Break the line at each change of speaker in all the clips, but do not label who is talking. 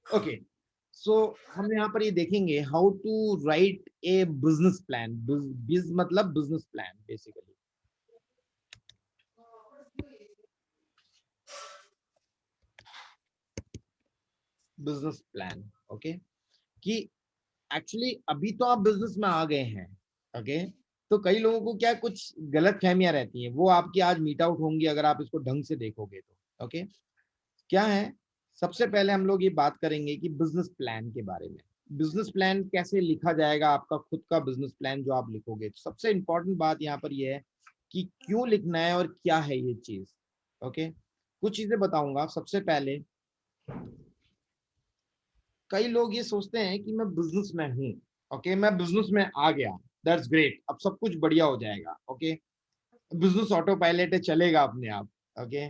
Okay, सो हम यहाँ पर ये देखेंगे how to write a business plan. Biz मतलब business plan basically. Business plan, okay, कि एक्चुअली अभी तो आप बिजनेस में आ गए हैं, ओके, तो कई लोगों को क्या कुछ गलत फहमियां रहती हैं, वो आपकी आज मीट आउट होंगी अगर आप इसको ढंग से देखोगे तो। ओके, क्या है, सबसे पहले हम लोग ये बात करेंगे कि बिजनेस प्लान के बारे में। बिजनेस प्लान कैसे लिखा जाएगा, आपका खुद का बिजनेस प्लान जो आप लिखोगे, तो सबसे इंपॉर्टेंट बात यहाँ पर ये है कि क्यों लिखना है और क्या है ये चीज। ओके, कुछ चीजें बताऊंगा। सबसे पहले कई लोग ये सोचते हैं कि मैं बिजनेस में हूँ, ओके, मैं बिजनेस में आ गया, दैट्स ग्रेट, अब सब कुछ बढ़िया हो जाएगा, ओके, बिजनेस ऑटो पायलट है, चलेगा अपने आप, ओके।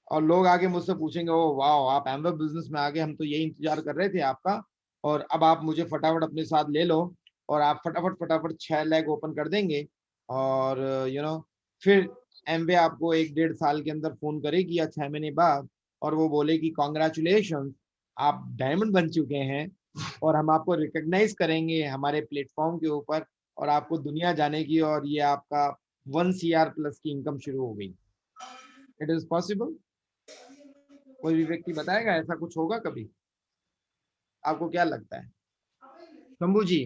और लोग आगे मुझसे पूछेंगे, ओ वाह, आप एमवे बिजनेस में आ गए, हम तो यही इंतजार कर रहे थे आपका, और अब आप मुझे फटाफट अपने साथ ले लो, और आप फटाफट फटाफट 6 लाख ओपन कर देंगे, और फिर एमवे आपको 1 डेढ़ साल के अंदर फोन करेगी या 6 महीने बाद, और वो बोलेगी कॉन्ग्रेचुलेशन, आप डायमंड बन चुके हैं, और हम आपको रिकॉग्नाइज करेंगे हमारे प्लेटफॉर्म के ऊपर, और आपको दुनिया जाने की, और ये आपका 1 CR प्लस की इनकम शुरू हो गई। It is possible? कोई भी व्यक्ति बताएगा ऐसा कुछ होगा कभी? आपको क्या लगता है शंभू जी?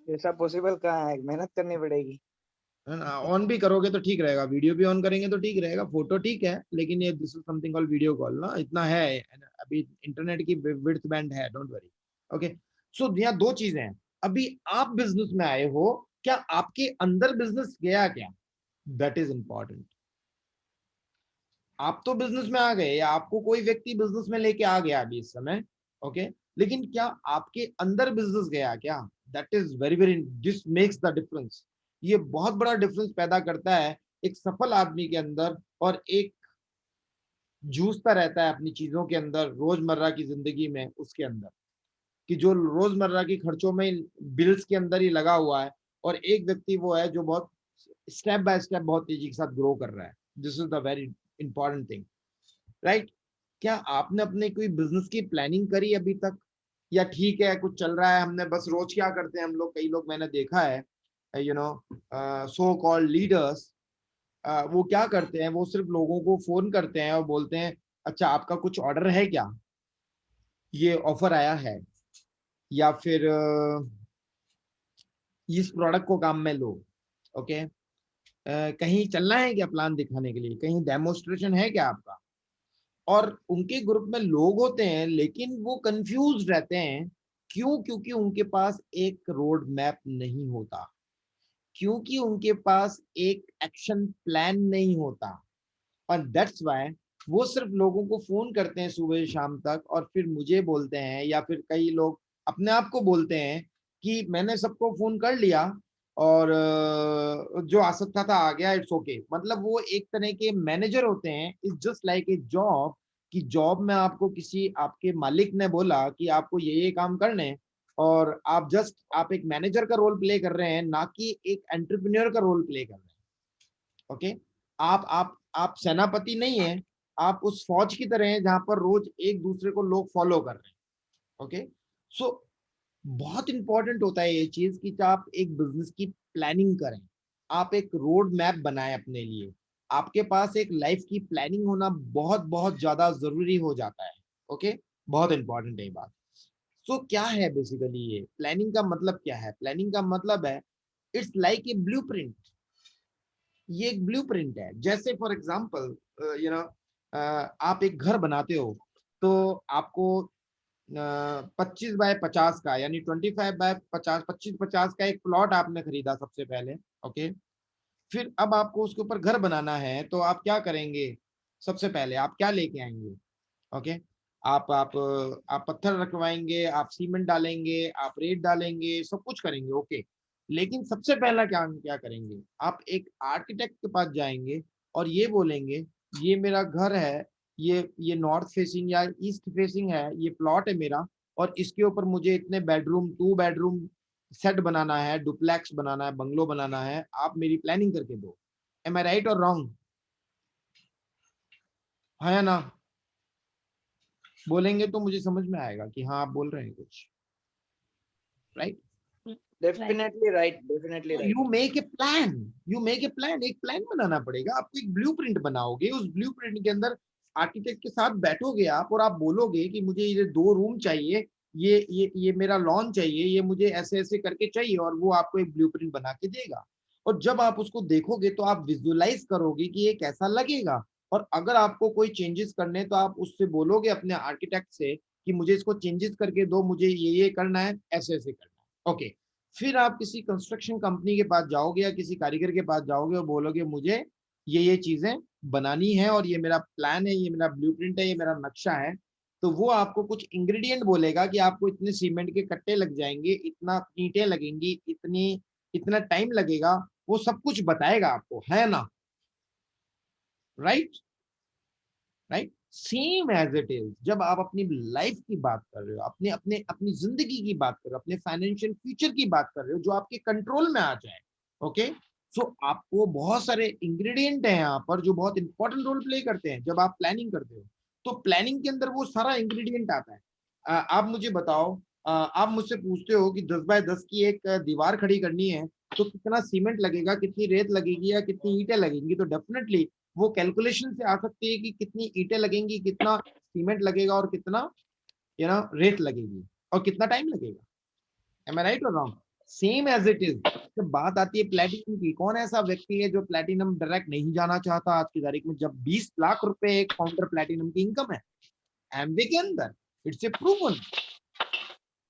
ऐसा पॉसिबल कहाँ है, मेहनत करनी पड़ेगी।
ऑन भी करोगे तो ठीक रहेगा, वीडियो भी ऑन करेंगे तो ठीक रहेगा, फोटो ठीक है, लेकिन ये this is something called video call ना, इतना है अभी इंटरनेट की विड्थ बैंड है, डोंट वरी। ओके, सो यहाँ दो चीजें हैं। अभी आप बिजनेस में आए हो, क्या आपके अंदर बिजनेस गया क्या? That is important. आप तो बिजनेस में आ गए, या आपको कोई व्यक्ति बिजनेस में लेके आ गया अभी इस समय, ओके, लेकिन क्या आपके अंदर बिजनेस गया क्या? That is very very, this makes the difference. ये बहुत बड़ा डिफरेंस पैदा करता है एक सफल आदमी के अंदर, और एक जूझता रहता है अपनी चीजों के अंदर, रोजमर्रा की जिंदगी में, उसके अंदर, कि जो रोजमर्रा की खर्चों में, बिल्स के अंदर ही लगा हुआ है, और एक व्यक्ति वो है जो बहुत स्टेप बाय स्टेप बहुत तेजी के साथ ग्रो कर रहा है। This is the very important thing, right? क्या आपने अपने कोई बिजनेस की प्लानिंग करी अभी तक, या ठीक है कुछ चल रहा है, हमने बस, रोज क्या करते हैं हम लोग, कई लोग मैंने देखा है, सो कॉल्ड लीडर्स, वो क्या करते हैं, वो सिर्फ लोगों को फोन करते हैं और बोलते हैं, अच्छा आपका कुछ ऑर्डर है क्या, ये ऑफर आया है, या फिर इस प्रोडक्ट को काम में लो, ओके, कहीं चलना है क्या प्लान दिखाने के लिए, कहीं डेमोस्ट्रेशन है क्या आपका? और उनके ग्रुप में लोग होते हैं, लेकिन वो कंफ्यूज रहते हैं। क्यों? क्योंकि उनके पास एक रोड मैप नहीं होता, क्योंकि उनके पास एक एक्शन प्लान नहीं होता, और दैट्स वाई वो सिर्फ लोगों को फोन करते हैं सुबह शाम तक, और फिर मुझे बोलते हैं, या फिर कई लोग अपने आप को बोलते हैं कि मैंने सबको फोन कर लिया, और जो आ सकता था आ गया, इट्स ओके। मतलब वो एक तरह के मैनेजर होते हैं, it's just like a job, कि जॉब में आपको किसी आपके मालिक ने बोला कि आपको ये काम करने, और आप एक मैनेजर का रोल प्ले कर रहे हैं, ना कि एक एंटरप्रेन्योर का रोल प्ले कर रहे हैं, ओके। आप सेनापति नहीं है, आप उस फौज की तरह हैं जहां पर रोज एक दूसरे को लोग फॉलो कर रहे हैं, ओके। सो बहुत इंपॉर्टेंट होता है ये चीज कि आप एक बिजनेस की प्लानिंग करें, आप एक रोड मैप बनाएं अपने लिए, आपके पास एक लाइफ की प्लानिंग होना बहुत बहुत ज्यादा जरूरी हो जाता है, ओके, बहुत इंपॉर्टेंट है ये बात। सो क्या है बेसिकली ये प्लानिंग का मतलब? क्या है प्लानिंग का मतलब? है इट्स लाइक ए ब्लूप्रिंट। ये एक ब्लूप्रिंट है, जैसे फॉर एग्जांपल यू नो आप एक घर बनाते हो, तो आपको 25 बाय 50 का, यानी 25 बाय 50, 25-50 का एक प्लॉट आपने खरीदा सबसे पहले, ओके। फिर अब आपको उसके ऊपर घर बनाना है, तो आप क्या करेंगे? सबसे पहले आप क्या लेके आएंगे? ओके, आप पत्थर रखवाएंगे, आप सीमेंट डालेंगे, आप रेत डालेंगे, सब कुछ करेंगे, ओके। लेकिन सबसे पहला क्या क्या करेंगे? आप एक आर्किटेक्ट के पास जाएंगे, और ये बोलेंगे, ये मेरा घर है, ये नॉर्थ फेसिंग या ईस्ट फेसिंग है, ये प्लॉट है मेरा, और इसके ऊपर मुझे इतने बेडरूम, 2 बेडरूम सेट बनाना है, डुप्लेक्स बनाना है, बंगलो बनाना है, आप मेरी प्लानिंग करके दो। एम आई राइट और रॉन्ग? हाँ या ना? बोलेंगे तो मुझे समझ में आएगा कि हाँ आप बोल रहे हैं कुछ, right?
Definitely right, definitely right.
You make a plan, you make a plan, एक प्लान बनाना पड़ेगा आपको, एक ब्लूप्रिंट बनाओगे, उस ब्लूप्रिंट के अंदर आर्किटेक्ट के साथ बैठोगे आप और आप बोलोगे कि मुझे ये 2 रूम चाहिए, ये मेरा लॉन चाहिए, ये मुझे ऐसे ऐसे करके चाहिए, और वो आपको एक ब्लूप्रिंट बना के देगा। और जब आप उसको देखोगे तो आप विजुअलाइज करोगे कि ये कैसा लगेगा, और अगर आपको कोई चेंजेस करने तो आप उससे बोलोगे अपने आर्किटेक्ट से कि मुझे इसको चेंजेस करके दो, मुझे ये करना है, ऐसे ऐसे करना है, ओके। फिर आप किसी कंस्ट्रक्शन कंपनी के पास जाओगे या किसी कारीगर के पास जाओगे और बोलोगे मुझे ये चीजें बनानी है और ये मेरा प्लान है, ये मेरा ब्लूप्रिंट है, ये मेरा नक्शा है। तो वो आपको कुछ इंग्रेडिएंट बोलेगा कि आपको इतने सीमेंट के कट्टे लग जाएंगे, इतना ईंटें लगेंगी, इतना टाइम लगेगा, वो सब कुछ बताएगा आपको, है ना? Right, right. Same as it is जब आप अपनी लाइफ की बात कर रहे हो, अपने अपने अपनी जिंदगी की बात कर रहे हो, अपने फाइनेंशियल फ्यूचर की बात कर रहे हो जो आपके कंट्रोल में आ जाए, ओके। सो आपको बहुत सारे इंग्रेडिएंट हैं यहाँ पर जो बहुत इंपॉर्टेंट रोल प्ले करते हैं जब आप प्लानिंग करते हो। तो प्लानिंग के अंदर वो सारा इंग्रेडिएंट आता है। आप मुझे बताओ, आप मुझसे पूछते हो कि 10 बाय 10 की एक दीवार खड़ी करनी है तो कितना सीमेंट लगेगा, कितनी रेत लगेगी या कितनी ईंटें लगेंगी, तो डेफिनेटली वो कैलकुलेशन से आ सकती है कि कितनी ईंटें लगेंगी, कितना सीमेंट लगेगा और कितना रेत लगेगी और कितना टाइम लगेगा। एम आई राइट और wrong? Same as it is जब बात आती है प्लेटिनम की, कौन ऐसा व्यक्ति है जो प्लेटिनम डायरेक्ट नहीं जाना चाहता आज की तारीख में, जब 20 लाख रुपए एक काउंटर प्लेटिनम की इनकम है एमवे के अंदर, it's a proven,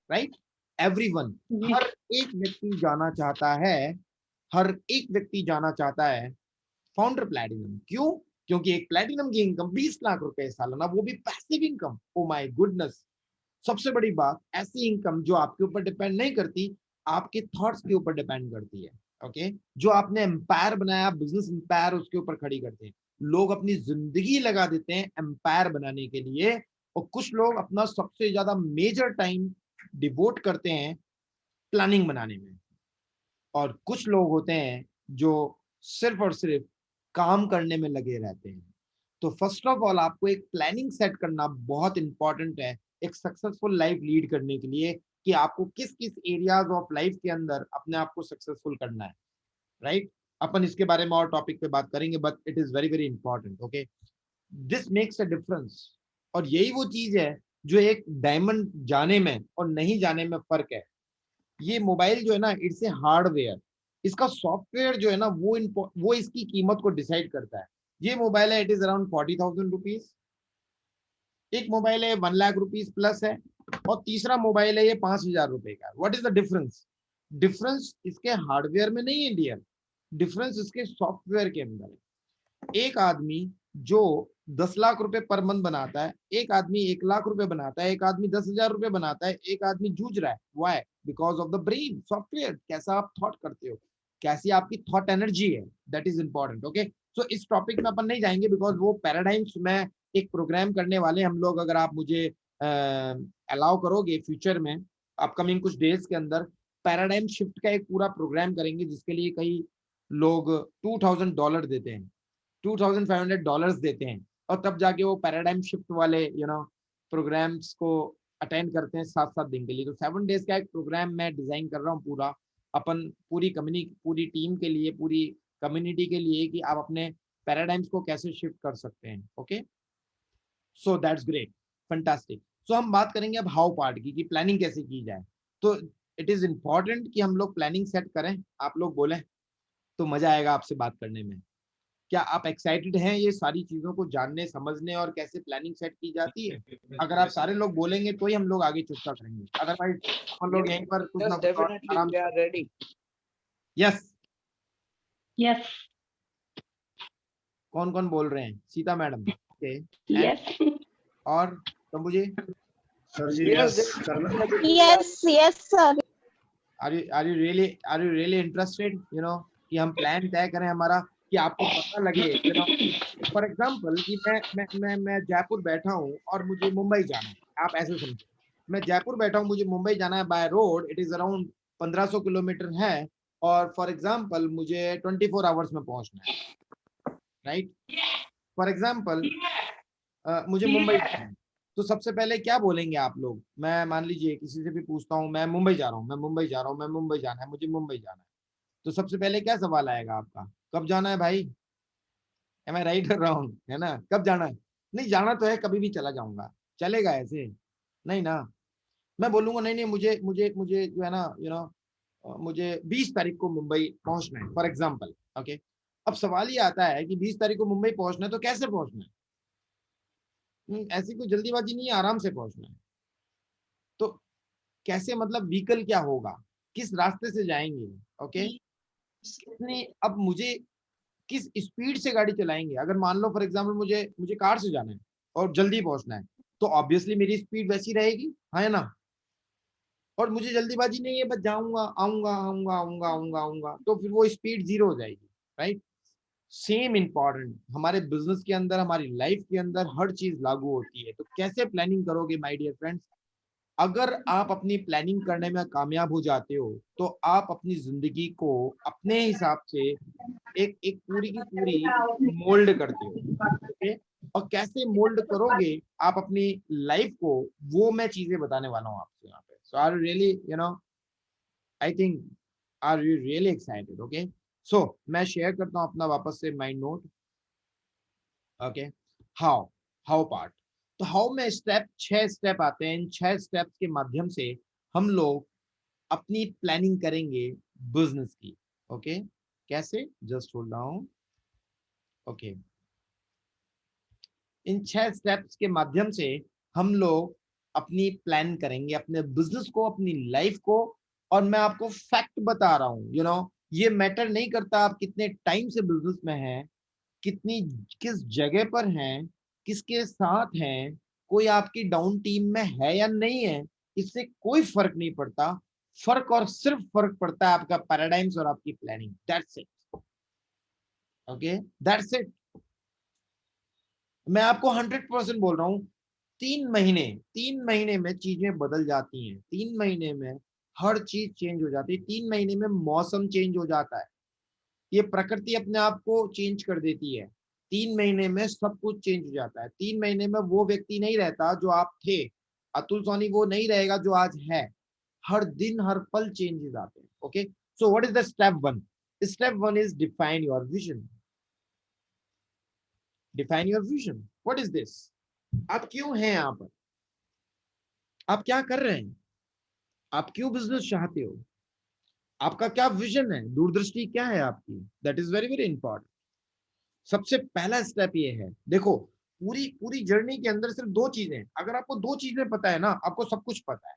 right? Everyone, हर एक व्यक्ति जाना चाहता है, हर एक व्यक्ति जाना चाहता है फाउंडर प्लैटिनम। क्यों? क्योंकि एक प्लैटिनम की इनकम 20 लाख रुपए सालाना, वो भी passive income. Oh my goodness, सबसे बड़ी बात, ऐसी इनकम जो आपके ऊपर डिपेंड नहीं करती, आपके थॉट्स के ऊपर डिपेंड करती है, ओके। जो आपने एम्पायर बनाया, बिजनेस एम्पायर, उसके ऊपर खड़ी करते हैं लोग, अपनी जिंदगी लगा देते हैं एम्पायर बनाने के लिए। और कुछ लोग अपना सबसे ज्यादा मेजर टाइम डिवोट करते हैं प्लानिंग बनाने में, और कुछ लोग होते हैं जो सिर्फ और सिर्फ काम करने में लगे रहते हैं। तो फर्स्ट ऑफ ऑल आपको एक प्लानिंग सेट करना बहुत इंपॉर्टेंट है एक सक्सेसफुल लाइफ लीड करने के लिए, कि आपको किस किस एरियाज ऑफ लाइफ के अंदर अपने आप को सक्सेसफुल करना है, राइट? अपन इसके बारे में और टॉपिक पे बात करेंगे, but it is very very important, okay. This makes a difference, और यही वो चीज है जो एक डायमंड जाने में और नहीं जाने में फर्क है। ये मोबाइल जो है ना, इट्स ए हार्डवेयर, इसका सॉफ्टवेयर जो है ना वो इसकी कीमत को डिसाइड करता है। ये मोबाइल है, इट इज अराउंड 40,000 रुपीज। एक मोबाइल है 1 लाख रुपीज प्लस है, और तीसरा मोबाइल है ये 5,000 रुपए का। What is the difference? Difference इसके हार्डवेयर में नहीं है डियर, डिफरेंस इसके सॉफ्टवेयर के अंदर है। एक आदमी जो 10 लाख रुपए पर मंथ बनाता है, एक आदमी 1 लाख रुपए बनाता है, एक आदमी 10,000 रुपए बनाता है, एक आदमी जूझ रहा है। Why? Because of the brain software, कैसा आप थॉट करते हो, कैसी आपकी थॉट एनर्जी है, that is important, okay. So इस टॉपिक में अपन नहीं जाएंगे बिकॉज वो पैराडाइम्स में एक प्रोग्राम करने वाले हम लोग, अगर आप मुझे अलाउ करोगे फ्यूचर में, अपकमिंग कुछ डेज के अंदर पैराडाइम शिफ्ट का एक पूरा प्रोग्राम करेंगे, जिसके लिए कई लोग $2,000 देते हैं, $2,500 देते हैं, और तब जाके वो पैराडाइम शिफ्ट वाले प्रोग्राम्स को अटेंड करते हैं 7 7 दिन के लिए। तो 7 डेज का एक प्रोग्राम मैं डिजाइन कर रहा हूँ पूरा, अपन पूरी टीम के लिए, पूरी कम्युनिटी के लिए, कि आप अपने पैराडाइम्स को कैसे शिफ्ट कर सकते हैं, okay. So that's great, fantastic. So हम बात करेंगे अब हाउ पार्ट की, कि प्लानिंग कैसे की जाए। तो इट इज इंपॉर्टेंट कि हम लोग प्लानिंग सेट करें। आप लोग बोले तो मजा आएगा आपसे बात करने में। क्या आप एक्साइटेड हैं ये सारी चीजों को जानने, समझने, और कैसे प्लानिंग सेट की जाती है? अगर आप सारे लोग बोलेंगे तो ही हम लोग आगे चर्चा करेंगे, अदरवाइज हम लोग यहीं पर कुछ ना
Yes,
कुछ और
definitely,
आराम
we
से।
are ready.
यस,
Yes,
कौन कौन बोल रहे हैं? Sita madam, okay. And
yes,
और शंभू जी,
सर जी
Yes,
यस करना।
definitely.
yes sir.
Are you really interested, कि हम प्लान तय करें हमारा, कि आपको पता लगे, फॉर एग्जाम्पल कि मैं जयपुर बैठा हूँ और मुझे मुंबई जाना है। आप ऐसे समझो, मैं जयपुर बैठा हूँ, मुझे मुंबई जाना है by road, it is around 1500 kilometre है, और फॉर एग्जाम्पल मुझे 24 आवर्स में पहुंचना है, राइट? फॉर एग्जाम्पल मुझे मुंबई जाना है, तो सबसे पहले क्या बोलेंगे आप लोग? मैं मान लीजिए किसी से भी पूछता हूँ, मैं मुंबई जा रहा हूँ, मैं मुंबई जा रहा हूँ, मैं मुंबई जाना है, मुझे मुंबई जाना है, तो सबसे पहले क्या सवाल आएगा आपका? कब जाना है भाई? एम आई राइट और रॉन्ग? है ना, कब जाना है? नहीं, जाना तो है, कभी भी चला जाऊंगा, चलेगा ऐसे? नहीं ना। मैं बोलूंगा नहीं नहीं, मुझे मुझे मुझे जो है ना, मुझे 20 तारीख को मुंबई पहुंचना है, फॉर एग्जाम्पल। ओके, अब सवाल ये आता है कि 20 तारीख को मुंबई पहुंचना है, तो कैसे पहुंचना है? ऐसी कोई जल्दीबाजी नहीं है, आराम से पहुंचना है। तो कैसे, मतलब व्हीकल क्या होगा, किस रास्ते से जाएंगे? ओके, कितने, अब मुझे किस स्पीड से गाड़ी चलाएंगे? अगर मान लो फॉर एग्जाम्पल मुझे मुझे कार से जाना है और जल्दी पहुंचना है, तो ऑब्वियसली मेरी स्पीड वैसी रहेगी, है ना? और मुझे जल्दीबाजी नहीं है, बस जाऊंगा आऊंगा आऊंगा आऊंगा आऊंगा आऊंगा, तो फिर वो स्पीड जीरो हो जाएगी, राइट? सेम इंपॉर्टेंट हमारे बिजनेस के अंदर, हमारी लाइफ के अंदर हर चीज लागू होती है। तो कैसे प्लानिंग करोगे माय डियर फ्रेंड्स? अगर आप अपनी प्लानिंग करने में कामयाब हो जाते हो, तो आप अपनी जिंदगी को अपने हिसाब से एक एक पूरी की पूरी मोल्ड करते हो। ओके, और कैसे मोल्ड करोगे आप अपनी लाइफ को, वो मैं चीजें बताने वाला हूँ आपसे यहाँ पे। So are really, I think, are you really excited? Okay, so मैं शेयर करता हूँ अपना वापस से mind note. Okay, how, how part. तो हाउ में स्टेप, 6 स्टेप आते हैं। इन 6 स्टेप्स के माध्यम से हम लोग अपनी प्लानिंग करेंगे बिजनेस की। ओके, कैसे? Just hold down. ओके, इन 6 स्टेप्स के माध्यम से हम लोग अपनी प्लान करेंगे, अपने बिजनेस को, अपनी लाइफ को। और मैं आपको फैक्ट बता रहा हूं, ये मैटर नहीं करता आप कितने टाइम से बिजनेस में हैं, कितनी, किस जगह पर हैं, किसके साथ हैं, कोई आपकी डाउन टीम में है या नहीं है, इससे कोई फर्क नहीं पड़ता। फर्क और सिर्फ फर्क पड़ता है आपका पैराडाइम्स और आपकी planning. That's it. Okay, that's it. मैं आपको 100% बोल रहा हूं, 3 महीने में चीजें बदल जाती हैं। 3 महीने में हर चीज चेंज हो जाती है। 3 महीने में मौसम चेंज हो जाता है, ये प्रकृति अपने आप को चेंज कर देती है। 3 महीने में सब कुछ चेंज हो जाता है। 3 महीने में वो व्यक्ति नहीं रहता जो आप थे, अतुल सोनी वो नहीं रहेगा जो आज है। हर दिन हर पल चेंजेस आते हैं। Okay, so what is the step 1? Step 1 is define your vision. Define your vision, what is this? आप क्यों हैं यहाँ पर? आप क्या कर रहे हैं? आप क्यों बिजनेस चाहते हो? आपका क्या विजन है, दूरदृष्टि क्या है आपकी? That is very very important. सबसे पहला स्टेप ये है, देखो, पूरी पूरी जर्नी के अंदर सिर्फ 2 चीजें, अगर आपको 2 चीजें पता है ना, आपको सब कुछ पता है।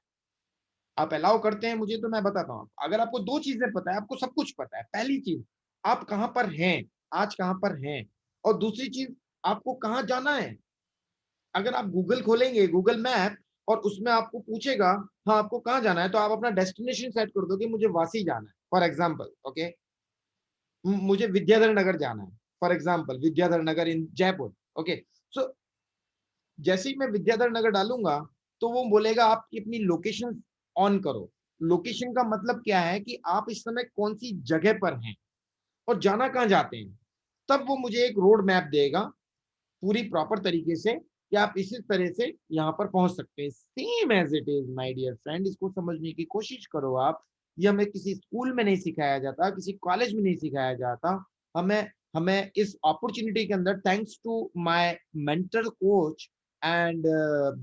आप अलाउ करते हैं मुझे तो मैं बताता हूँ, अगर आपको 2 चीजें पता है, आपको सब कुछ पता है। पहली चीज, आप कहाँ पर हैं, आज कहाँ पर हैं। और दूसरी चीज, आपको कहाँ जाना है। अगर आप गूगल खोलेंगे, गूगल मैप, और उसमें आपको पूछेगा हाँ आपको कहाँ जाना है, तो आप अपना डेस्टिनेशन सेट कर दोगे, मुझे वासी जाना है फॉर एग्जाम्पल। ओके, मुझे विद्याधर नगर जाना है for example, Vidyadhar Nagar in Jaipur. Okay, so जैसे ही मैं विद्याधर नगर डालूंगा, तो वो बोलेगा आपकी अपनी लोकेशन ऑन करो। लोकेशन का मतलब क्या है कि आप इस समय कौन सी जगह पर हैं और जाना कहाँ जाते हैं। तब वो मुझे एक रोड मैप देगा पूरी प्रॉपर तरीके से कि आप इसी तरह से यहाँ पर पहुंच सकते हैं। Same as it is my dear friend, इसको समझने की कोशिश करो आप। ये हमें किसी स्कूल में नहीं सिखाया जाता, किसी कॉलेज में नहीं सिखाया जाता। हमें हमें इस अपॉर्चुनिटी के अंदर, thanks to my mentor coach and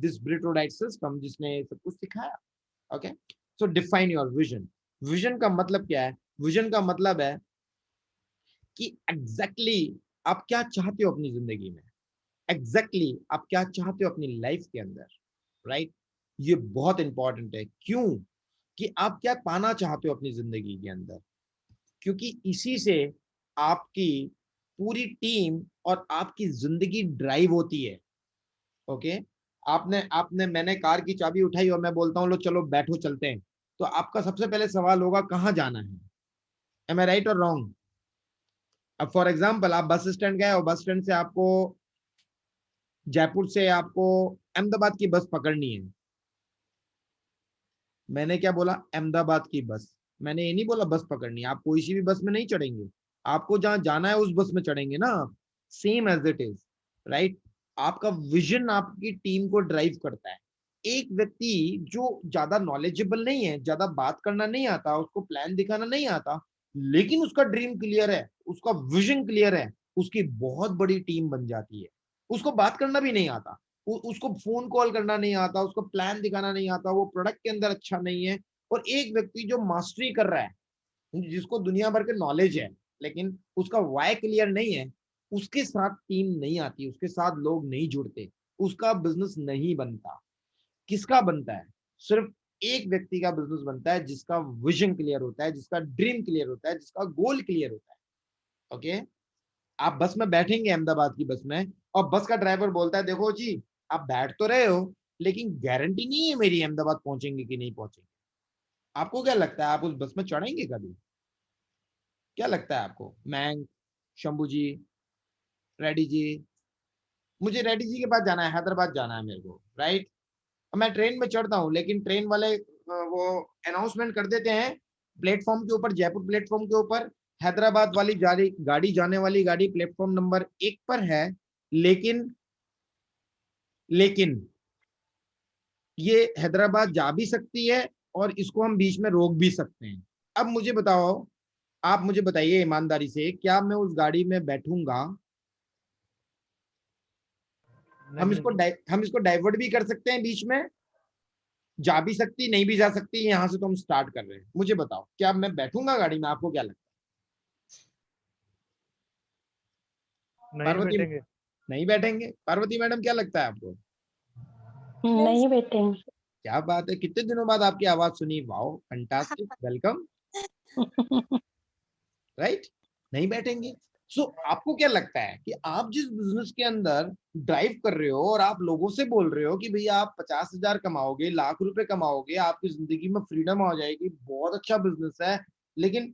this ब्रिटोडाइट सिस्टम, जिसने सब कुछ सिखाया। Okay, so define your vision. Vision का मतलब क्या है? विजन का मतलब है कि एग्जैक्टली आप क्या चाहते हो अपनी जिंदगी में। एग्जैक्टली आप क्या चाहते हो अपनी लाइफ के अंदर, राइट? ये बहुत इंपॉर्टेंट है। क्यों? कि आप क्या पाना चाहते हो अपनी जिंदगी के अंदर, क्योंकि इसी से आपकी पूरी टीम और आपकी जिंदगी ड्राइव होती है। ओके, आपने आपने मैंने कार की चाबी उठाई और मैं बोलता हूँ लो चलो बैठो चलते हैं, तो आपका सबसे पहले सवाल होगा कहाँ जाना है। एम आई राइट और रॉन्ग? अब फॉर एग्जाम्पल आप बस स्टैंड गए और बस स्टैंड से आपको, जयपुर से आपको अहमदाबाद की बस पकड़नी है। मैंने क्या बोला? अहमदाबाद की बस। मैंने ये नहीं बोला बस पकड़नी है। आप कोई सी भी बस में नहीं चढ़ेंगे, आपको जहां जाना है उस बस में चढ़ेंगे ना। Same as it is, right? आपका विजन आपकी टीम को ड्राइव करता है। एक व्यक्ति जो ज्यादा नॉलेजेबल नहीं है, ज्यादा बात करना नहीं आता, उसको प्लान दिखाना नहीं आता, लेकिन उसका ड्रीम क्लियर है, उसका विजन क्लियर है, उसकी बहुत बड़ी टीम बन जाती है। उसको बात करना भी नहीं आता, उसको फोन कॉल करना नहीं आता, उसको प्लान दिखाना नहीं आता, वो प्रोडक्ट के अंदर अच्छा नहीं है। और एक व्यक्ति जो मास्टरी कर रहा है, जिसको दुनिया भर के नॉलेज है, लेकिन उसका वाई क्लियर नहीं है, उसके साथ टीम नहीं आती, उसके साथ लोग नहीं जुड़ते, उसका बिजनेस नहीं बनता। किसका बनता है? सिर्फ एक व्यक्ति का बिजनेस बनता है जिसका विजन क्लियर होता है, जिसका ड्रीम क्लियर होता है, जिसका गोल क्लियर होता है। ओके, आप बस में बैठेंगे, अहमदाबाद की बस में, और बस का ड्राइवर बोलता है देखो जी आप बैठ तो रहे हो, लेकिन गारंटी नहीं है मेरी अहमदाबाद पहुंचेंगे कि नहीं पहुंचेंगे। आपको क्या लगता है, आप उस बस में चढ़ेंगे कभी? क्या लगता है आपको? मैंग, शंभू जी, रेड्डी जी, मुझे रेड्डी जी के पास जाना है, हैदराबाद जाना है मेरे को, राइट? मैं ट्रेन में चढ़ता हूँ, लेकिन ट्रेन वाले वो अनाउंसमेंट कर देते हैं प्लेटफॉर्म के ऊपर, जयपुर प्लेटफॉर्म के ऊपर, हैदराबाद वाली गाड़ी जाने वाली गाड़ी प्लेटफॉर्म नंबर 1 पर है, लेकिन लेकिन ये हैदराबाद जा भी सकती है और इसको हम बीच में रोक भी सकते हैं। अब मुझे बताओ, आप मुझे बताइए ईमानदारी से, क्या मैं उस गाड़ी में बैठूंगा? हम इसको डाइवर्ट भी कर सकते हैं बीच में, जा भी सकती, नहीं भी जा सकती, यहां से तो हम स्टार्ट कर रहे हैं। मुझे बताओ, क्या मैं बैठूंगा गाड़ी में? आपको क्या लगता है?
नहीं
पार्वती,
बैठेंगे।
नहीं बैठेंगे। पार्वती मैडम, क्या लगता है आपको?
नहीं बैठेंगे।
क्या बात है, कितने दिनों बाद आपकी आवाज सुनी, वाओ फैंटास्टिक, वेलकम। राइट, नहीं बैठेंगे। सो आपको क्या लगता है कि आप जिस बिजनेस के अंदर ड्राइव कर रहे हो और आप लोगों से बोल रहे हो कि भैया आप 50,000 कमाओगे, लाख रुपए कमाओगे, आपकी जिंदगी में फ्रीडम आ जाएगी, बहुत अच्छा बिजनेस है, लेकिन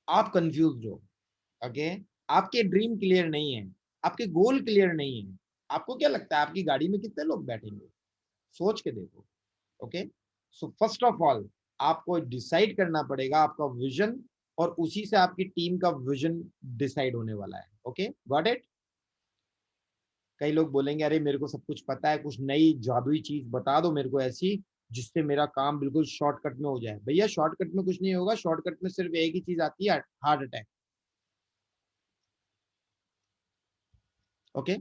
आप कंफ्यूज हो। ओके, आपके ड्रीम क्लियर नहीं है, आपके गोल क्लियर नहीं है, आपको क्या लगता है आपकी गाड़ी में कितने लोग बैठेंगे? सोच के देखो। Okay, so first of all आपको डिसाइड करना पड़ेगा आपका विजन, और उसी से आपकी टीम का विजन डिसाइड होने वाला है। Okay, got it? कई लोग बोलेंगे अरे मेरे को सब कुछ पता है, कुछ नई जादुई चीज बता दो मेरे को ऐसी जिससे मेरा काम बिल्कुल शॉर्टकट में हो जाए। भैया शॉर्टकट में कुछ नहीं होगा, शॉर्टकट में सिर्फ एक ही चीज आती है, heart attack. Okay,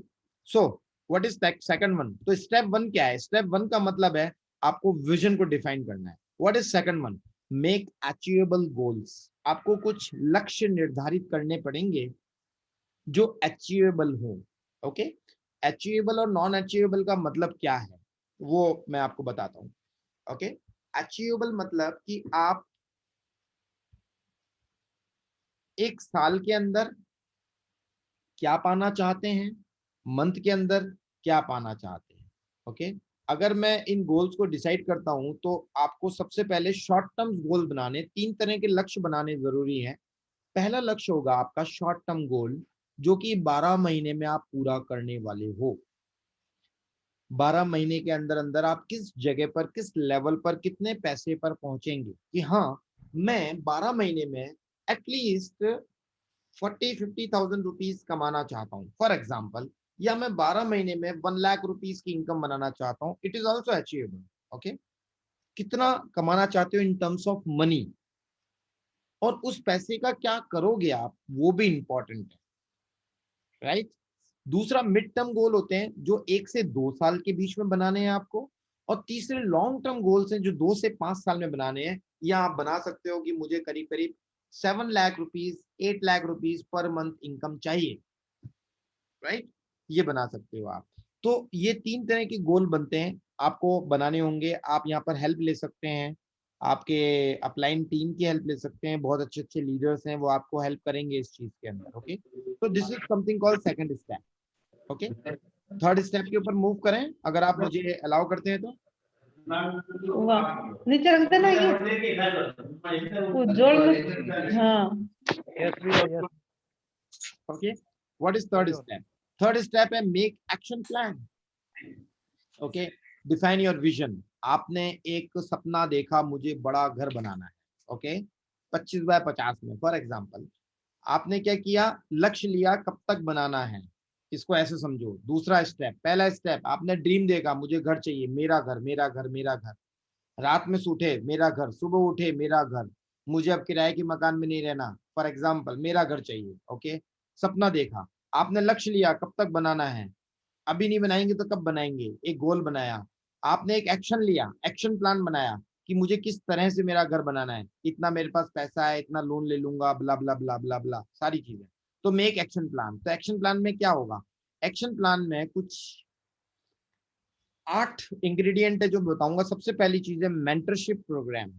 so what is second one? तो स्टेप वन क्या है? स्टेप वन का मतलब है आपको विजन को डिफाइन करना है। What is second one? Make achievable goals. आपको कुछ लक्ष्य निर्धारित करने पड़ेंगे जो अचीवेबल हो। ओके, अचीवेबल और नॉन अचीवेबल का मतलब क्या है वो मैं आपको बताता हूँ। ओके, अचीवेबल मतलब कि आप एक साल के अंदर क्या पाना चाहते हैं, मंथ के अंदर क्या पाना चाहते हैं। ओके, अगर मैं इन गोल्स को डिसाइड करता हूं तो आपको सबसे पहले शॉर्ट टर्म गोल बनाने, 3 तरह के लक्ष्य बनाने जरूरी है। पहला लक्ष्य होगा आपका शॉर्ट टर्म गोल, जो कि 12 महीने में आप पूरा करने वाले हो। 12 महीने के अंदर अंदर आप किस जगह पर, किस लेवल पर, कितने पैसे पर पहुंचेंगे कि हाँ मैं 12 महीने में एटलीस्ट 40-50,000 रुपीज कमाना चाहता हूँ फॉर एग्जाम्पल, या मैं 12 महीने में 1 लाख रुपीज की इनकम बनाना चाहता हूँ। It is also achievable. Okay, कितना कमाना चाहते हो इन टर्म्स ऑफ मनी, और उस पैसे का क्या करोगे आप, वो भी इंपॉर्टेंट है, राइट? दूसरा मिड टर्म गोल होते हैं जो 1 से 2 साल के बीच में बनाने हैं आपको, और तीसरे लॉन्ग टर्म गोल्स हैं जो 2 से 5 साल में बनाने हैं। या आप बना सकते हो कि मुझे करीब करीब 7 lakh rupees, 8 lakh rupees per month income चाहिए, राइट? ये बना सकते हो आप। तो ये 3 तरह के गोल बनते हैं, आपको बनाने होंगे। आप यहाँ पर हेल्प ले सकते हैं, आपके अपलाइन टीम की हेल्प ले सकते हैं, बहुत अच्छे अच्छे लीडर्स हैं, वो आपको हेल्प करेंगे इस चीज के अंदर। ओके, तो this is something called second step. Okay, third step के ऊपर मूव करें, अगर आप मुझे अलाउ करते हैं तो।
वाह, नीचे रख देना ये वो जोड़ में। हाँ,
यस भैया, yes.
Okay, what is third step? Third step है make action plan. Okay, define your vision. आपने एक सपना देखा, मुझे बड़ा घर बनाना है। ओके, 25 बाय 50 में फॉर एग्जाम्पल। आपने क्या किया, लक्ष्य लिया कब तक बनाना है, इसको ऐसे समझो। दूसरा स्टेप, पहला स्टेप आपने ड्रीम देखा, मुझे घर चाहिए, मेरा घर मेरा घर मेरा घर। रात में उठे मेरा घर, सुबह उठे मेरा घर, मुझे अब किराए के मकान में नहीं रहना, फॉर एग्जाम्पल मेरा घर चाहिए। ओके, सपना देखा, आपने लक्ष्य लिया कब तक बनाना है, अभी नहीं बनाएंगे तो कब बनाएंगे, एक गोल बनाया, आपने एक एक्शन लिया, एक्शन प्लान बनाया कि मुझे किस तरह से मेरा घर बनाना है, इतना मेरे पास पैसा है, इतना लोन ले लूंगा, ब्ला ब्ला ब्ला ब्ला ब्ला सारी चीजें। तो मेक एक्शन प्लान। तो एक्शन प्लान में क्या होगा, एक्शन प्लान में कुछ 8 इंग्रेडिएंट है जो बताऊंगा। सबसे पहली चीज है मेंटरशिप प्रोग्राम।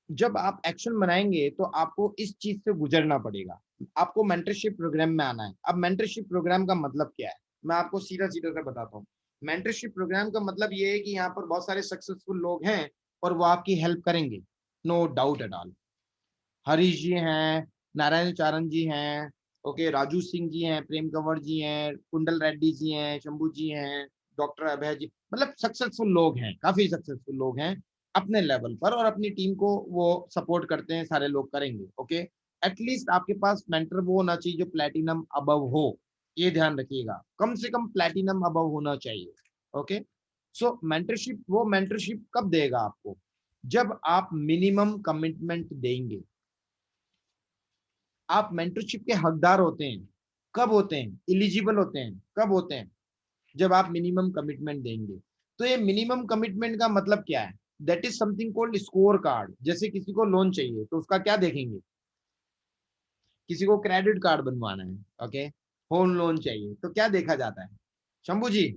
जब आप एक्शन बनाएंगे तो आपको इस चीज से गुजरना पड़ेगा, आपको मेंटरशिप प्रोग्राम में आना है। अब मेंटरशिप प्रोग्राम का मतलब क्या है, मैं आपको सीधा सीधा से बताता हूँ। मेंटरशिप प्रोग्राम का मतलब ये है कि यहाँ पर बहुत सारे सक्सेसफुल लोग हैं और वो आपकी हेल्प करेंगे, no doubt at all. Harish ji हैं, नारायण चारण जी हैं, ओके, राजू सिंह जी हैं, प्रेम कंवर जी हैं, कुंडल रेड्डी जी हैं, शंभू जी हैं, डॉक्टर अभय जी, मतलब सक्सेसफुल लोग हैं, काफी सक्सेसफुल लोग हैं अपने लेवल पर, और अपनी टीम को वो सपोर्ट करते हैं, सारे लोग करेंगे। ओके, एटलीस्ट आपके पास मेंटर वो होना चाहिए जो प्लेटिनम अबव हो, ये ध्यान रखिएगा, कम से कम प्लेटिनम अबव होना चाहिए। ओके, सो मेंटरशिप, वो मेंटरशिप कब देगा आपको, जब आप मिनिमम कमिटमेंट देंगे। आप मेंटरशिप के हकदार होते हैं, कब होते हैं, एलिजिबल होते हैं, कब होते हैं, जब आप मिनिमम कमिटमेंट देंगे। तो ये मिनिमम कमिटमेंट का मतलब क्या है, that is something called score card. जैसे किसी को लोन चाहिए तो उसका क्या देखेंगे, किसी को क्रेडिट कार्ड बनवाना है, ओके, होम लोन चाहिए तो क्या देखा जाता है, शंभू जी,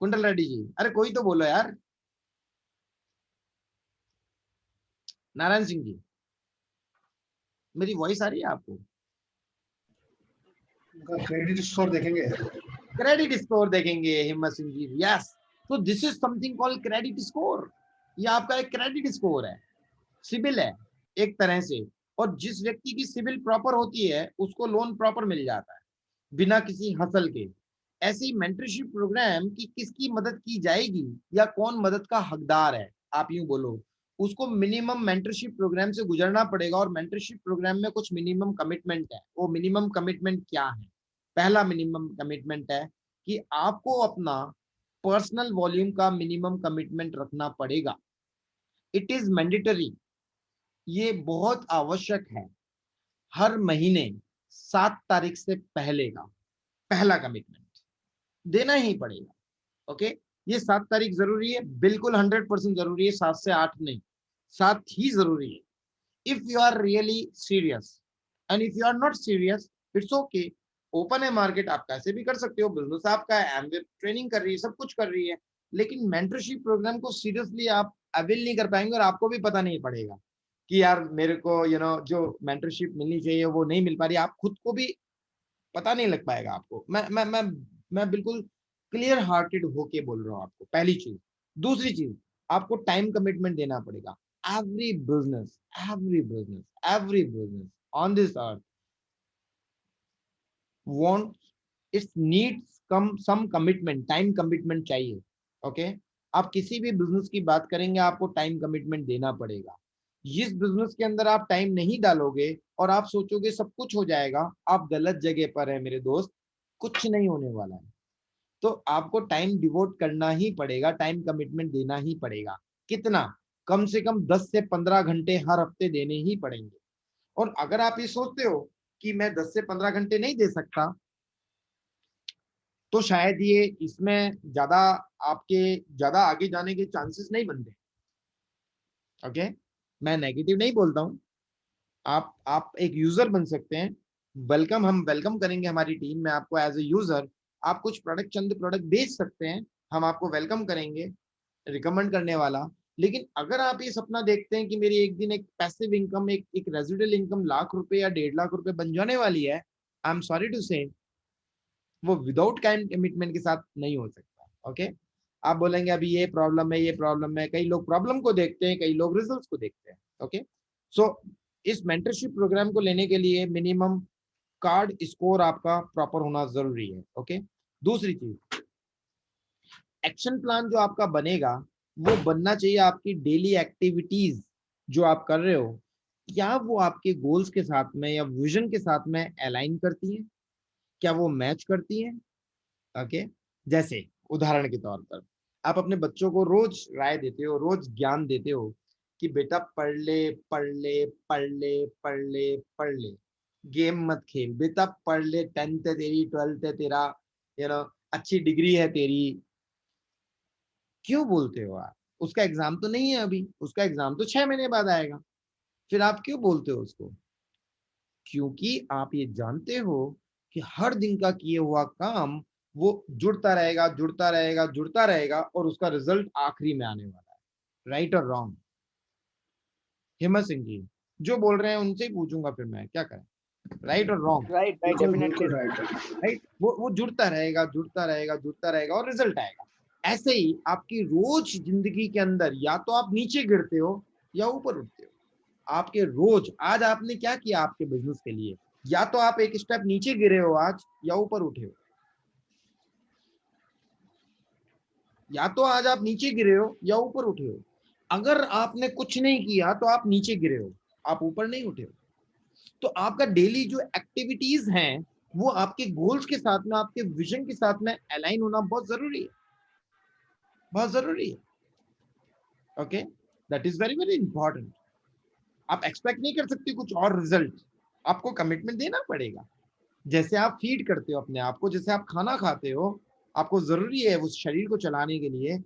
कुंडल रेड्डी जी, अरे कोई तो बोलो यार, नारायण सिंह जी, मेरी वॉइस आ रही है आपको?
क्रेडिट स्कोर देखेंगे,
क्रेडिट स्कोर देखेंगे हिम्मत सिंह जी, यस। तो this is something called credit score. ये आपका एक क्रेडिट स्कोर है, सिबिल है एक तरह से। और जिस व्यक्ति की सिबिल प्रॉपर होती है उसको लोन प्रॉपर मिल जाता है बिना किसी हसल के। ऐसे ही मेंटरशिप प्रोग्राम की किसकी मदद की जाएगी या कौन मदद का हकदार है, आप यूं बोलो, उसको मिनिमम मेंटरशिप प्रोग्राम से गुजरना पड़ेगा। और मेंटरशिप प्रोग्राम में कुछ मिनिमम कमिटमेंट है। वो मिनिमम कमिटमेंट क्या है, पहला मिनिमम कमिटमेंट है कि आपको अपना पर्सनल वॉल्यूम का मिनिमम कमिटमेंट रखना पड़ेगा। इट इज मैंडेटरी, ये बहुत आवश्यक है। हर महीने 7 तारीख से पहले का पहला कमिटमेंट देना ही पड़ेगा। ओके, ये 7 तारीख जरूरी है, बिल्कुल 100% जरूरी है, 7 से 8 नहीं, 7 ही जरूरी है। If you are really serious, and if you are not serious, it's okay, open है मार्केट, आप कैसे भी कर सकते हो, बिजनेस आपका है, एमवे ट्रेनिंग कर रही है, सब कुछ कर रही है, लेकिन मेंटरशिप प्रोग्राम को सीरियसली आप अवेल नहीं कर पाएंगे और आपको भी पता नहीं पड़ेगा कि यार मेरे को जो मेंटरशिप मिलनी चाहिए वो नहीं मिल पा रही, आप खुद को भी पता नहीं लग पाएगा आपको। मैं बिल्कुल क्लियर हार्टेड होके बोल रहा हूँ आपको, पहली चीज। दूसरी चीज, आपको टाइम कमिटमेंट देना पड़ेगा। Every business, every business, every business on this earth want, it's needs come some commitment, time commitment चाहिए। ओके, आप किसी भी बिजनेस की बात करेंगे आपको टाइम कमिटमेंट देना पड़ेगा। जिस बिजनेस के अंदर आप टाइम नहीं डालोगे और आप सोचोगे सब कुछ हो जाएगा, आप गलत जगह पर है मेरे दोस्त, कुछ नहीं होने वाला है। तो आपको टाइम डिवोट करना ही पड़ेगा, टाइम कमिटमेंट देना ही पड़ेगा। कितना, कम से कम 10 से 15 घंटे हर हफ्ते देने ही पड़ेंगे। और अगर आप ये सोचते हो कि मैं 10 से 15 घंटे नहीं दे सकता, तो शायद ये इसमें ज्यादा आपके ज्यादा आगे जाने के चांसेस नहीं बनते। ओके, मैं नेगेटिव नहीं बोलता हूँ, आप एक यूजर बन सकते हैं। वेलकम, हम वेलकम करेंगे हमारी टीम में आपको एज ए यूजर। आप कुछ प्रोडक्ट, चंद प्रोडक्ट बेच सकते हैं, हम आपको वेलकम करेंगे, रिकमेंड करने वाला। लेकिन अगर आप ये सपना देखते हैं कि मेरी एक दिन एक पैसिव इनकम, एक रेजिडुअल इनकम लाख रुपए या 1.5 लाख रुपए बन जाने वाली है, आई एम सॉरी टू से, वो विदाउट काइंड कमिटमेंट के साथ नहीं हो सकता। ओके, आप बोलेंगे अभी ये प्रॉब्लम है, ये प्रॉब्लम है, कई लोग प्रॉब्लम को देखते हैं, कई लोग रिजल्ट्स को देखते हैं। ओके, सो इस मेंटरशिप प्रोग्राम को लेने के लिए मिनिमम कार्ड स्कोर आपका प्रॉपर होना जरूरी है। ओके, दूसरी चीज, एक्शन प्लान जो आपका बनेगा वो बनना चाहिए आपकी डेली एक्टिविटीज जो आप कर रहे हो, क्या वो आपके गोल्स के साथ में या विजन के साथ में अलाइन करती है? क्या वो मैच करती हैं? ओके, जैसे उदाहरण के तौर पर आप अपने बच्चों को रोज राय देते हो, रोज ज्ञान देते हो कि बेटा पढ़ ले, पढ़ ले, पढ़ ले, पढ़ ले, पढ़ ले, गेम मत खेल बेटा, पढ़ ले, 10th है तेरी, 12th है तेरा, अच्छी डिग्री है तेरी। क्यों बोलते हो आप? उसका एग्जाम तो नहीं है अभी, उसका एग्जाम तो 6 महीने बाद आएगा, फिर आप क्यों बोलते हो उसको? क्योंकि आप ये जानते हो कि हर दिन का किए हुआ काम वो जुड़ता रहेगा, जुड़ता रहेगा, जुड़ता रहेगा, और उसका रिजल्ट आखिरी में आने वाला है। राइट और रॉन्ग? हिम्मत सिंह जी जो बोल रहे हैं उनसे ही पूछूंगा फिर मैं, क्या करें? राइट और wrong?
Right, right, definitely right.
Right, वो जुड़ता रहेगा, जुड़ता रहेगा, जुड़ता रहेगा, और रिजल्ट आएगा। ऐसे ही आपकी रोज जिंदगी के अंदर या तो आप नीचे गिरते हो या ऊपर उठते हो। आपके रोज, आज आपने क्या किया आपके बिजनेस के लिए? या तो आप एक स्टेप नीचे गिरे हो आज, या ऊपर उठे हो। या तो आज आप नीचे गिरे हो या ऊपर उठे हो। अगर आपने कुछ नहीं किया तो आप नीचे गिरे हो, आप ऊपर नहीं उठे हो। तो आपका डेली जो एक्टिविटीज हैं वो आपके गोल्स के साथ में, आपके विजन के साथ में अलाइन होना बहुत जरूरी है, बहुत जरूरी है। Okay, that is very very important. आप एक्सपेक्ट नहीं कर सकते कुछ और रिजल्ट, आपको कमिटमेंट देना पड़ेगा। जैसे आप फीड करते हो अपने आप को, जैसे आप खाना खाते हो, आपको जरूरी है उस शरीर को चलाने के लिए,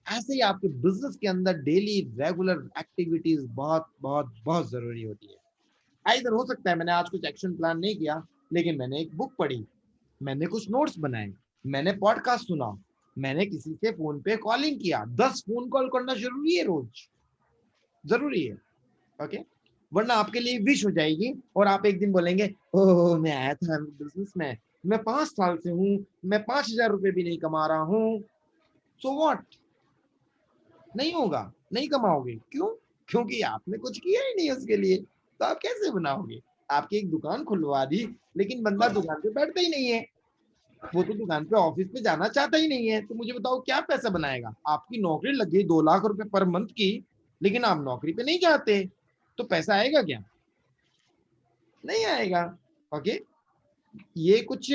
ऐसे ही आपके बिजनेस के अंदर डेली रेगुलर एक्टिविटीज बहुत बहुत बहुत जरूरी होती है। इधर हो सकता है मैंने आज कुछ एक्शन प्लान नहीं किया, लेकिन मैंने एक बुक पढ़ी, मैंने कुछ नोट्स बनाए, मैंने पॉडकास्ट सुना, मैंने किसी से फोन पे कॉलिंग किया। 10 फोन कॉल करना जरूरी है रोज, जरूरी है। ओके, वरना आपके लिए विश हो जाएगी और आप एक दिन बोलेंगे ओह मैं आया था बिजनेस में, मैं 5 साल से हूँ, मैं 5,000 रुपए भी नहीं कमा रहा हूँ। So what? नहीं होगा, नहीं कमाओगे। क्यों? क्योंकि आपने कुछ किया ही नहीं उसके लिए, तो आप कैसे बनाओगे? आपकी एक दुकान खुलवा दी, लेकिन बंदा दुकान पे बैठता ही नहीं है, वो तो दुकान पे ऑफिस पे जाना चाहता ही नहीं है, तो मुझे बताओ क्या पैसा बनाएगा? आपकी नौकरी लग गई 2 लाख रुपए पर मंथ की, लेकिन आप नौकरी पे नहीं जाते, तो पैसा आएगा क्या? नहीं आएगा। ओके, ये कुछ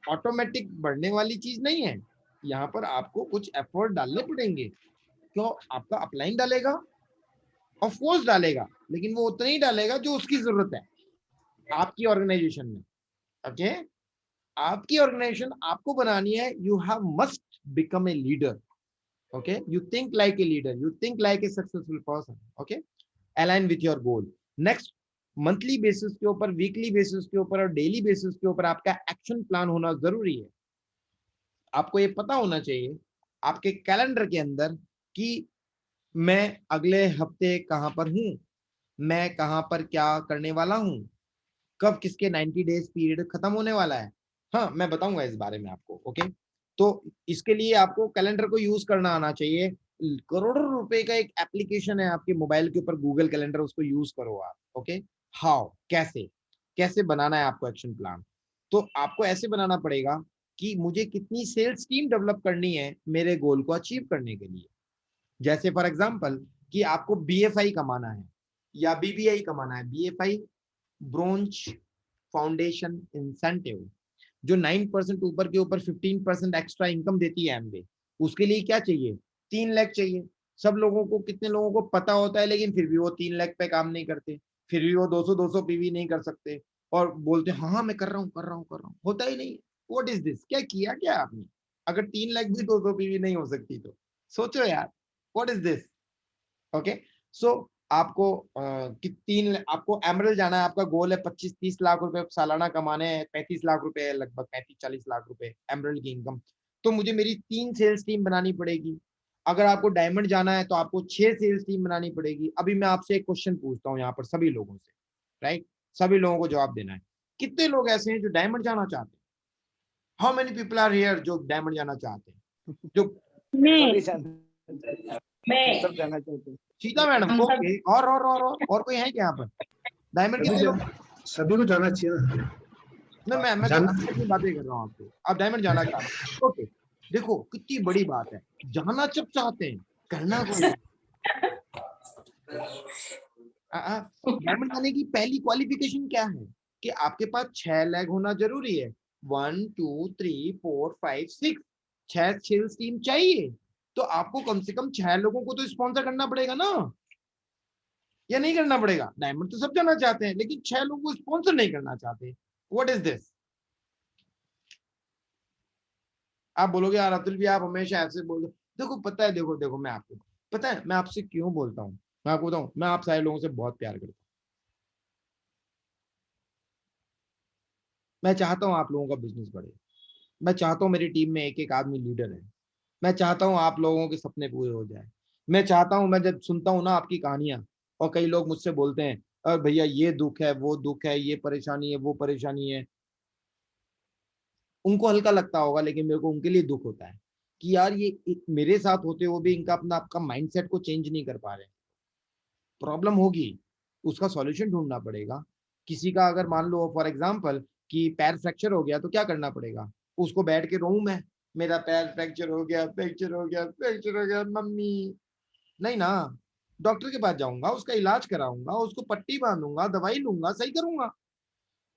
ऑटोमेटिक बढ़ने वाली चीज नहीं है, यहाँ पर आपको कुछ एफर्ट डालने पड़ेंगे। क्यों? आपका अपलाइन डालेगा, ऑफ कोर्स डालेगा, लेकिन वो उतना ही डालेगा जो उसकी जरूरत है आपकी ऑर्गेनाइजेशन में। ओके, आपकी ऑर्गेनाइजेशन आपको बनानी है, you have must become a leader. Okay, you think like a leader, you think like a successful person. Okay, align with your goal. Next, monthly basis के ऊपर, वीकली बेसिस के ऊपर और डेली बेसिस के ऊपर आपका एक्शन प्लान होना जरूरी है। आपको ये पता होना चाहिए आपके कैलेंडर के अंदर कि मैं अगले हफ्ते कहां पर हूं, मैं कहां पर क्या करने वाला हूं, कब किसके 90 डेज पीरियड खत्म होने वाला है। हाँ, मैं बताऊंगा इस बारे में आपको। ओके, तो इसके लिए आपको कैलेंडर को यूज करना आना चाहिए। करोड़ों रुपए का एक एप्लीकेशन है आपके मोबाइल के ऊपर, गूगल कैलेंडर, उसको यूज करो आप। ओके, हाउ, कैसे कैसे बनाना है आपको एक्शन प्लान? तो आपको ऐसे बनाना पड़ेगा कि मुझे कितनी सेल्स टीम डेवलप करनी है मेरे गोल को अचीव करने के लिए। जैसे फॉर एग्जांपल कि आपको बीएफआई कमाना है या बीबीआई कमाना है। बीएफआई, ब्रोंज फाउंडेशन इंसेंटिव, जो 9% ऊपर के ऊपर 15% एक्स्ट्रा इनकम देती है एमवे, उसके लिए क्या चाहिए? 3 लाख चाहिए। सब लोगों को, कितने लोगों को पता होता है, लेकिन फिर भी वो 3 लाख पे काम नहीं करते, फिर भी वो 200 पीवी नहीं कर सकते, और बोलते हाँ हाँ मैं कर रहा हूँ, कर रहा हूँ, कर रहा हूँ, होता ही नहीं। What is this? क्या किया क्या आपने? अगर 3 लाख भी 200 पीवी नहीं हो सकती तो सोचो यार, व्हाट इज दिस? ओके, सो आपको कि आपको एमरल्ड जाना है, आपका गोल है 25-30 लाख रुपए सालाना कमाने हैं, 35 लाख रुपए है, लगभग 35-40 लाख रुपए एमरल्ड की इनकम। तो मुझे मेरी 3 सेल्स टीम बनानी पड़ेगी। अगर आपको डायमंड जाना है तो आपको 6 सेल्स टीम बनानी पड़ेगी। अभी मैं आपसे एक क्वेश्चन पूछता हूँ यहाँ पर सभी लोगों से, राइट? सभी लोगों को जवाब देना है। कितने लोग ऐसे हैं जो डायमंड जाना चाहते हैं? How many people are here जो डायमंड जाना चाहते हैं? जो
सभी सब
मैं
जाना चाहते हैं।
सीता मैडम,
हम सब
ओके, और कोई है क्या यहाँ पर? डायमंड कितने लोग?
सभी को जाना चाहिए ना।
मैं तो अपनी बातें कर रहा हूँ आपको। आप डायमंड जाना चाहते हैं, ओके। देखो कितनी बड़ी बात है, जाना जब चाहते हैं, करना को डायमंड जाने की पहली क्वालिफिकेशन क्या है? कि आपके पास 6 लाख होना जरूरी है। 1 2 3 4 5 6 6 सेल्स टीम चाहिए, तो आपको कम से कम 6 लोगों को तो स्पॉन्सर करना पड़ेगा ना, या नहीं करना पड़ेगा? डायमंड तो सब जाना चाहते हैं, लेकिन 6 लोगों को स्पॉन्सर नहीं करना चाहते। What is this? आप बोलोगे यार अतुल भी आप हमेशा ऐसे बोल दो। देखो पता है, देखो देखो मैं आपको पता है मैं आपसे क्यों बोलता हूँ, मैं आपको बताऊं, मैं आप सारे लोगों से बहुत प्यार करता हूँ। मैं चाहता हूँ आप लोगों का बिजनेस बढ़े, मैं चाहता हूँ मेरी टीम में एक एक आदमी लीडर है, मैं चाहता हूँ आप लोगों के सपने पूरे हो जाए। मैं चाहता हूँ, मैं जब सुनता हूँ ना आपकी कहानियां, और कई लोग मुझसे बोलते हैं अरे भैया ये दुख है, वो दुख है, ये परेशानी है, वो परेशानी है, उनको हल्का लगता होगा, लेकिन मेरे को उनके लिए दुख होता है कि यार ये मेरे साथ होते हुए भी इनका अपना आपका माइंडसेट को चेंज नहीं कर पा रहे। प्रॉब्लम होगी, उसका सॉल्यूशन ढूंढना पड़ेगा। किसी का अगर मान लो फॉर एग्जांपल कि पैर फ्रैक्चर हो गया, तो क्या करना पड़ेगा? उसको बैठ के रोऊं मैं, मेरा पैर फ्रैक्चर हो गया, फ्रैक्चर हो गया, फ्रैक्चर हो गया मम्मी? नहीं ना, डॉक्टर के पास जाऊंगा, उसका इलाज कराऊंगा, उसको पट्टी बांधूंगा, दवाई लूंगा, सही करूंगा।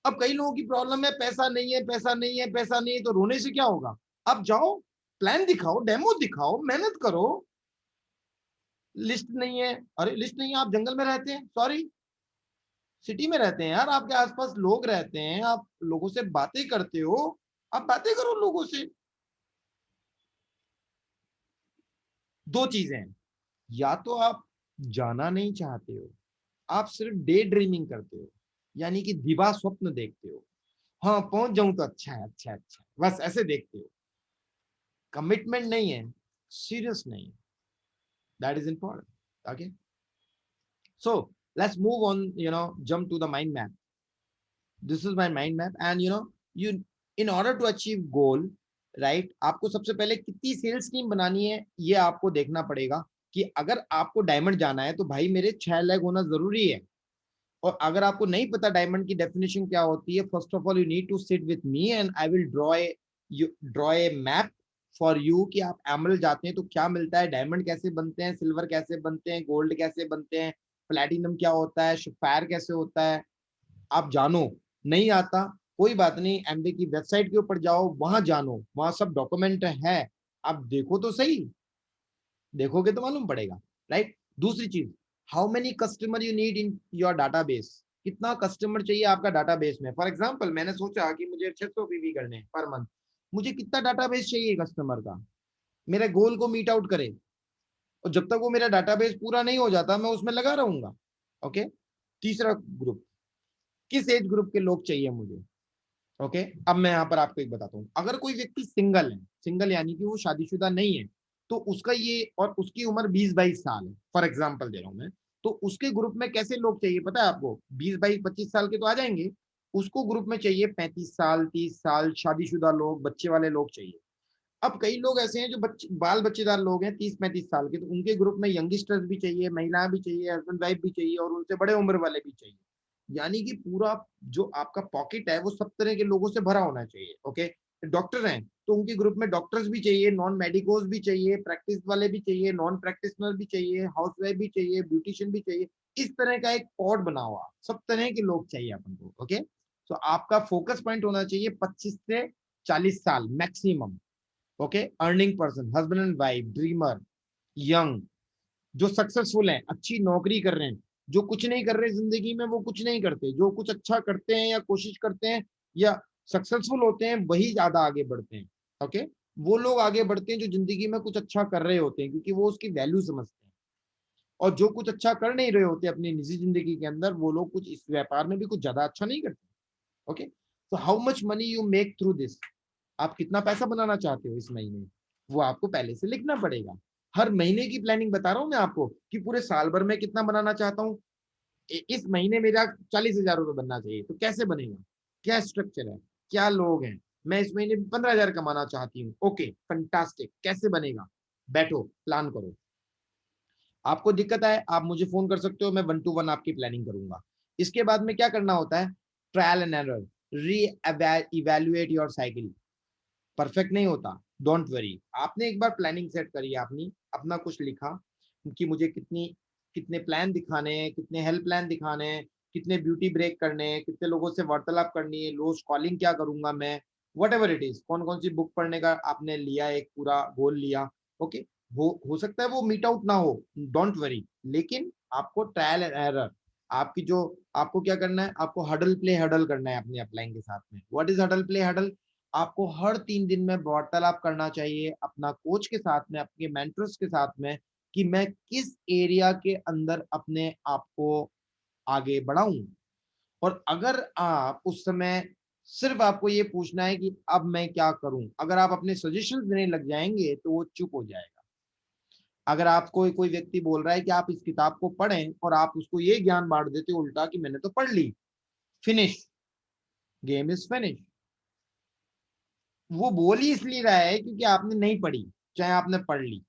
अब कई लोगों की प्रॉब्लम है पैसा नहीं है, पैसा नहीं है, पैसा नहीं है, तो रोने से क्या होगा? अब जाओ, प्लान दिखाओ, डेमो दिखाओ, मेहनत करो। लिस्ट नहीं है, अरे लिस्ट नहीं है, आप जंगल में रहते हैं, सॉरी सिटी में रहते हैं यार, आपके आसपास लोग रहते हैं, आप लोगों से बातें करते हो, आप बातें करो लोगों से। दो चीजें हैं, या तो आप जाना नहीं चाहते हो, आप सिर्फ डे ड्रीमिंग करते हो, यानी कि दिवा स्वप्न देखते हो, हाँ पहुंच जाऊं तो अच्छा है, अच्छा है, अच्छा है, बस ऐसे देखते हो। कमिटमेंट नहीं है, सीरियस नहीं है, that is important. Okay, so let's move on, jump to the mind map. This is my mind map, and you in order to achieve goal, right, आपको सबसे पहले कितनी सेल्स टीम बनानी है ये आपको देखना पड़ेगा। कि अगर आपको डायमंड जाना है तो भाई मेरे 6 लाख होना जरूरी है। और अगर आपको नहीं पता डायमंड की डेफिनेशन क्या होती है, first of all you need to sit with me and I will draw a map for you, कि आप एमरल्ड जाते हैं तो क्या मिलता है, डायमंड कैसे बनते हैं, सिल्वर कैसे बनते हैं, गोल्ड कैसे बनते हैं, प्लेटिनम क्या होता है, सफायर कैसे होता है, आप जानो। नहीं आता, कोई बात नहीं, एमबी की वेबसाइट के ऊपर जाओ, वहां जानो, वहां सब डॉक्यूमेंट है, आप देखो तो सही, देखोगे तो मालूम पड़ेगा, राइट। दूसरी चीज, how many customer you need in your database, कितना कस्टमर चाहिए आपका डाटाबेस में। फॉर एग्जांपल मैंने सोचा कि मुझे 600 पीवी करने हैं पर मंथ, मुझे कितना डाटाबेस चाहिए कस्टमर का, मेरे गोल को मीट आउट करे। और जब तक वो मेरा डाटाबेस पूरा नहीं हो जाता मैं उसमें लगा रहूंगा। ओके, तीसरा ग्रुप, किस एज ग्रुप के लोग चाहिए मुझे। ओके, अब मैं यहाँ पर आपको एक बताता हूँ, अगर कोई व्यक्ति सिंगल है, सिंगल यानी कि वो शादीशुदा नहीं है, तो उसका ये, और उसकी उम्र 20-22 साल है, फॉर एग्जाम्पल दे रहा हूँ मैं, तो उसके ग्रुप में कैसे लोग चाहिए पता है आपको? 20-22-25 साल के तो आ जाएंगे, उसको ग्रुप में चाहिए 35 साल, 30 साल, शादीशुदा लोग, बच्चे वाले लोग चाहिए। अब कई लोग ऐसे हैं जो बाल बच्चेदार लोग हैं 30-35 साल के, तो उनके ग्रुप में यंगस्टर्स भी चाहिए, महिलाएं भी चाहिए, हस्बैंड वाइफ भी चाहिए, और उनसे बड़े उम्र वाले भी चाहिए। यानी कि पूरा जो आपका पॉकेट है वो सब तरह के लोगों से भरा होना चाहिए। ओके, डॉक्टर हैं तो उनके ग्रुप में डॉक्टर्स भी चाहिए, नॉन मेडिकोस भी चाहिए, प्रैक्टिस वाले भी चाहिए, नॉन प्रैक्टिशनर भी चाहिए, हाउस वाइफ भी चाहिए, ब्यूटिशियन भी चाहिए। इस तरह का एक पॉड बना हुआ, सब तरह के लोग चाहिए अपन को। ओके, तो आपका फोकस पॉइंट होना चाहिए 25 से 40 साल maximum. Okay, earning person, husband and wife, dreamer, young, जो सक्सेसफुल हैं, अच्छी नौकरी कर रहे हैं, जो कुछ नहीं कर रहे जिंदगी में वो कुछ नहीं करते, जो कुछ अच्छा करते हैं या कोशिश करते हैं या सक्सेसफुल होते हैं वही ज्यादा आगे बढ़ते हैं। ओके, वो लोग आगे बढ़ते हैं जो जिंदगी में कुछ अच्छा कर रहे होते हैं, क्योंकि वो उसकी वैल्यू समझते हैं। और जो कुछ अच्छा कर नहीं रहे होते अपनी निजी जिंदगी के अंदर, वो लोग कुछ इस व्यापार में भी कुछ ज्यादा अच्छा नहीं करते। ओके, तो how much money you make through this, आप कितना पैसा बनाना चाहते हो इस महीने, वो आपको पहले से लिखना पड़ेगा। हर महीने की प्लानिंग बता रहा हूं मैं आपको, कि पूरे साल भर में कितना बनाना चाहता हूँ, इस महीने मेरा 40,000 रुपये बनना चाहिए, तो कैसे बनेगा, क्या स्ट्रक्चर है, क्या लोग हैं, मैं इस महीने 15,000 कमाना चाहती हूँ, ओके फंटास्टिक, कैसे बनेगा, बैठो प्लान करो। आपको दिक्कत आए आप मुझे फोन कर सकते हो, मैं 1-to-1 आपकी प्लानिंग करूंगा। इसके बाद में क्या करना होता है, ट्रायल एंड एरर, री इवेल्युएट योर साइकिल। परफेक्ट नहीं होता, डोंट वरी, आपने एक बार प्लानिंग सेट करी, आपने अपना कुछ लिखा कि मुझे कितने प्लान दिखाने हैं, कितने हेल्प प्लान दिखाने हैं, कितने ब्यूटी ब्रेक करने हैं, कितने लोगों से वार्तालाप करनी है, रोज कॉलिंग क्या करूंगा मैं, वट एवर इट इज, कौन कौन सी बुक पढ़ने का आपने लिया, एक पूरा गोल लिया, ओके, हो सकता है वो मीट आउट ना हो, डोंट वरी, लेकिन आपको ट्रायल एंड एरर, आपकी जो, आपको क्या करना है, आपको हडल प्ले हडल करना है अपने अपलाइन के साथ में। What is huddle play huddle? आपको हर 3 दिन में वार्तालाप करना चाहिए अपना कोच के साथ में, अपने मेंटर्स के साथ में, कि मैं किस एरिया के अंदर अपने आप को आगे बढ़ाऊं। और अगर आप उस समय सिर्फ आपको ये पूछना है कि अब मैं क्या करूं, अगर आप अपने सजेशंस देने लग जाएंगे तो वो चुप हो जाएगा। अगर आपको कोई व्यक्ति बोल रहा है कि आप इस किताब को पढ़ें और आप उसको ये ज्ञान बांट देते हो उल्टा कि मैंने तो पढ़ ली, फिनिश, गेम इज फिनिश। वो बोल ही इसलिए रहा है क्योंकि आपने नहीं पढ़ी, चाहे आपने पढ़ ली।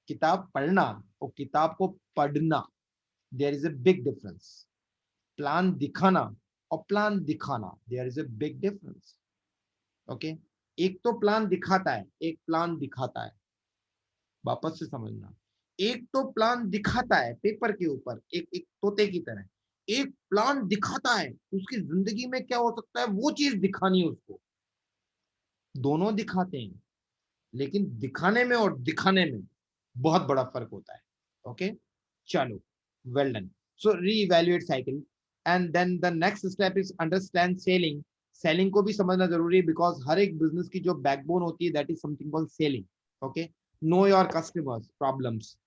किताब पढ़ना और किताब को पढ़ना, there is a big difference. Plan दिखाना और प्लान दिखाना, there is a big difference, okay. एक तो प्लान दिखाता है, एक प्लान दिखाता है, वापस से समझना। एक तो प्लान दिखाता है पेपर के ऊपर, एक एक तोते की तरह, एक प्लान दिखाता है उसकी जिंदगी में क्या हो सकता है वो चीज दिखानी है उसको। दोनों दिखाते हैं, लेकिन दिखाने में और दिखाने में बहुत बड़ा फर्क होता है, ओके। चलो, well done. So reevaluate cycle and then the next step is understand selling. Selling को भी समझना जरूरी है, बिकॉज हर एक बिजनेस की जो बैकबोन होती है that is something called selling, okay. Know your customers problems.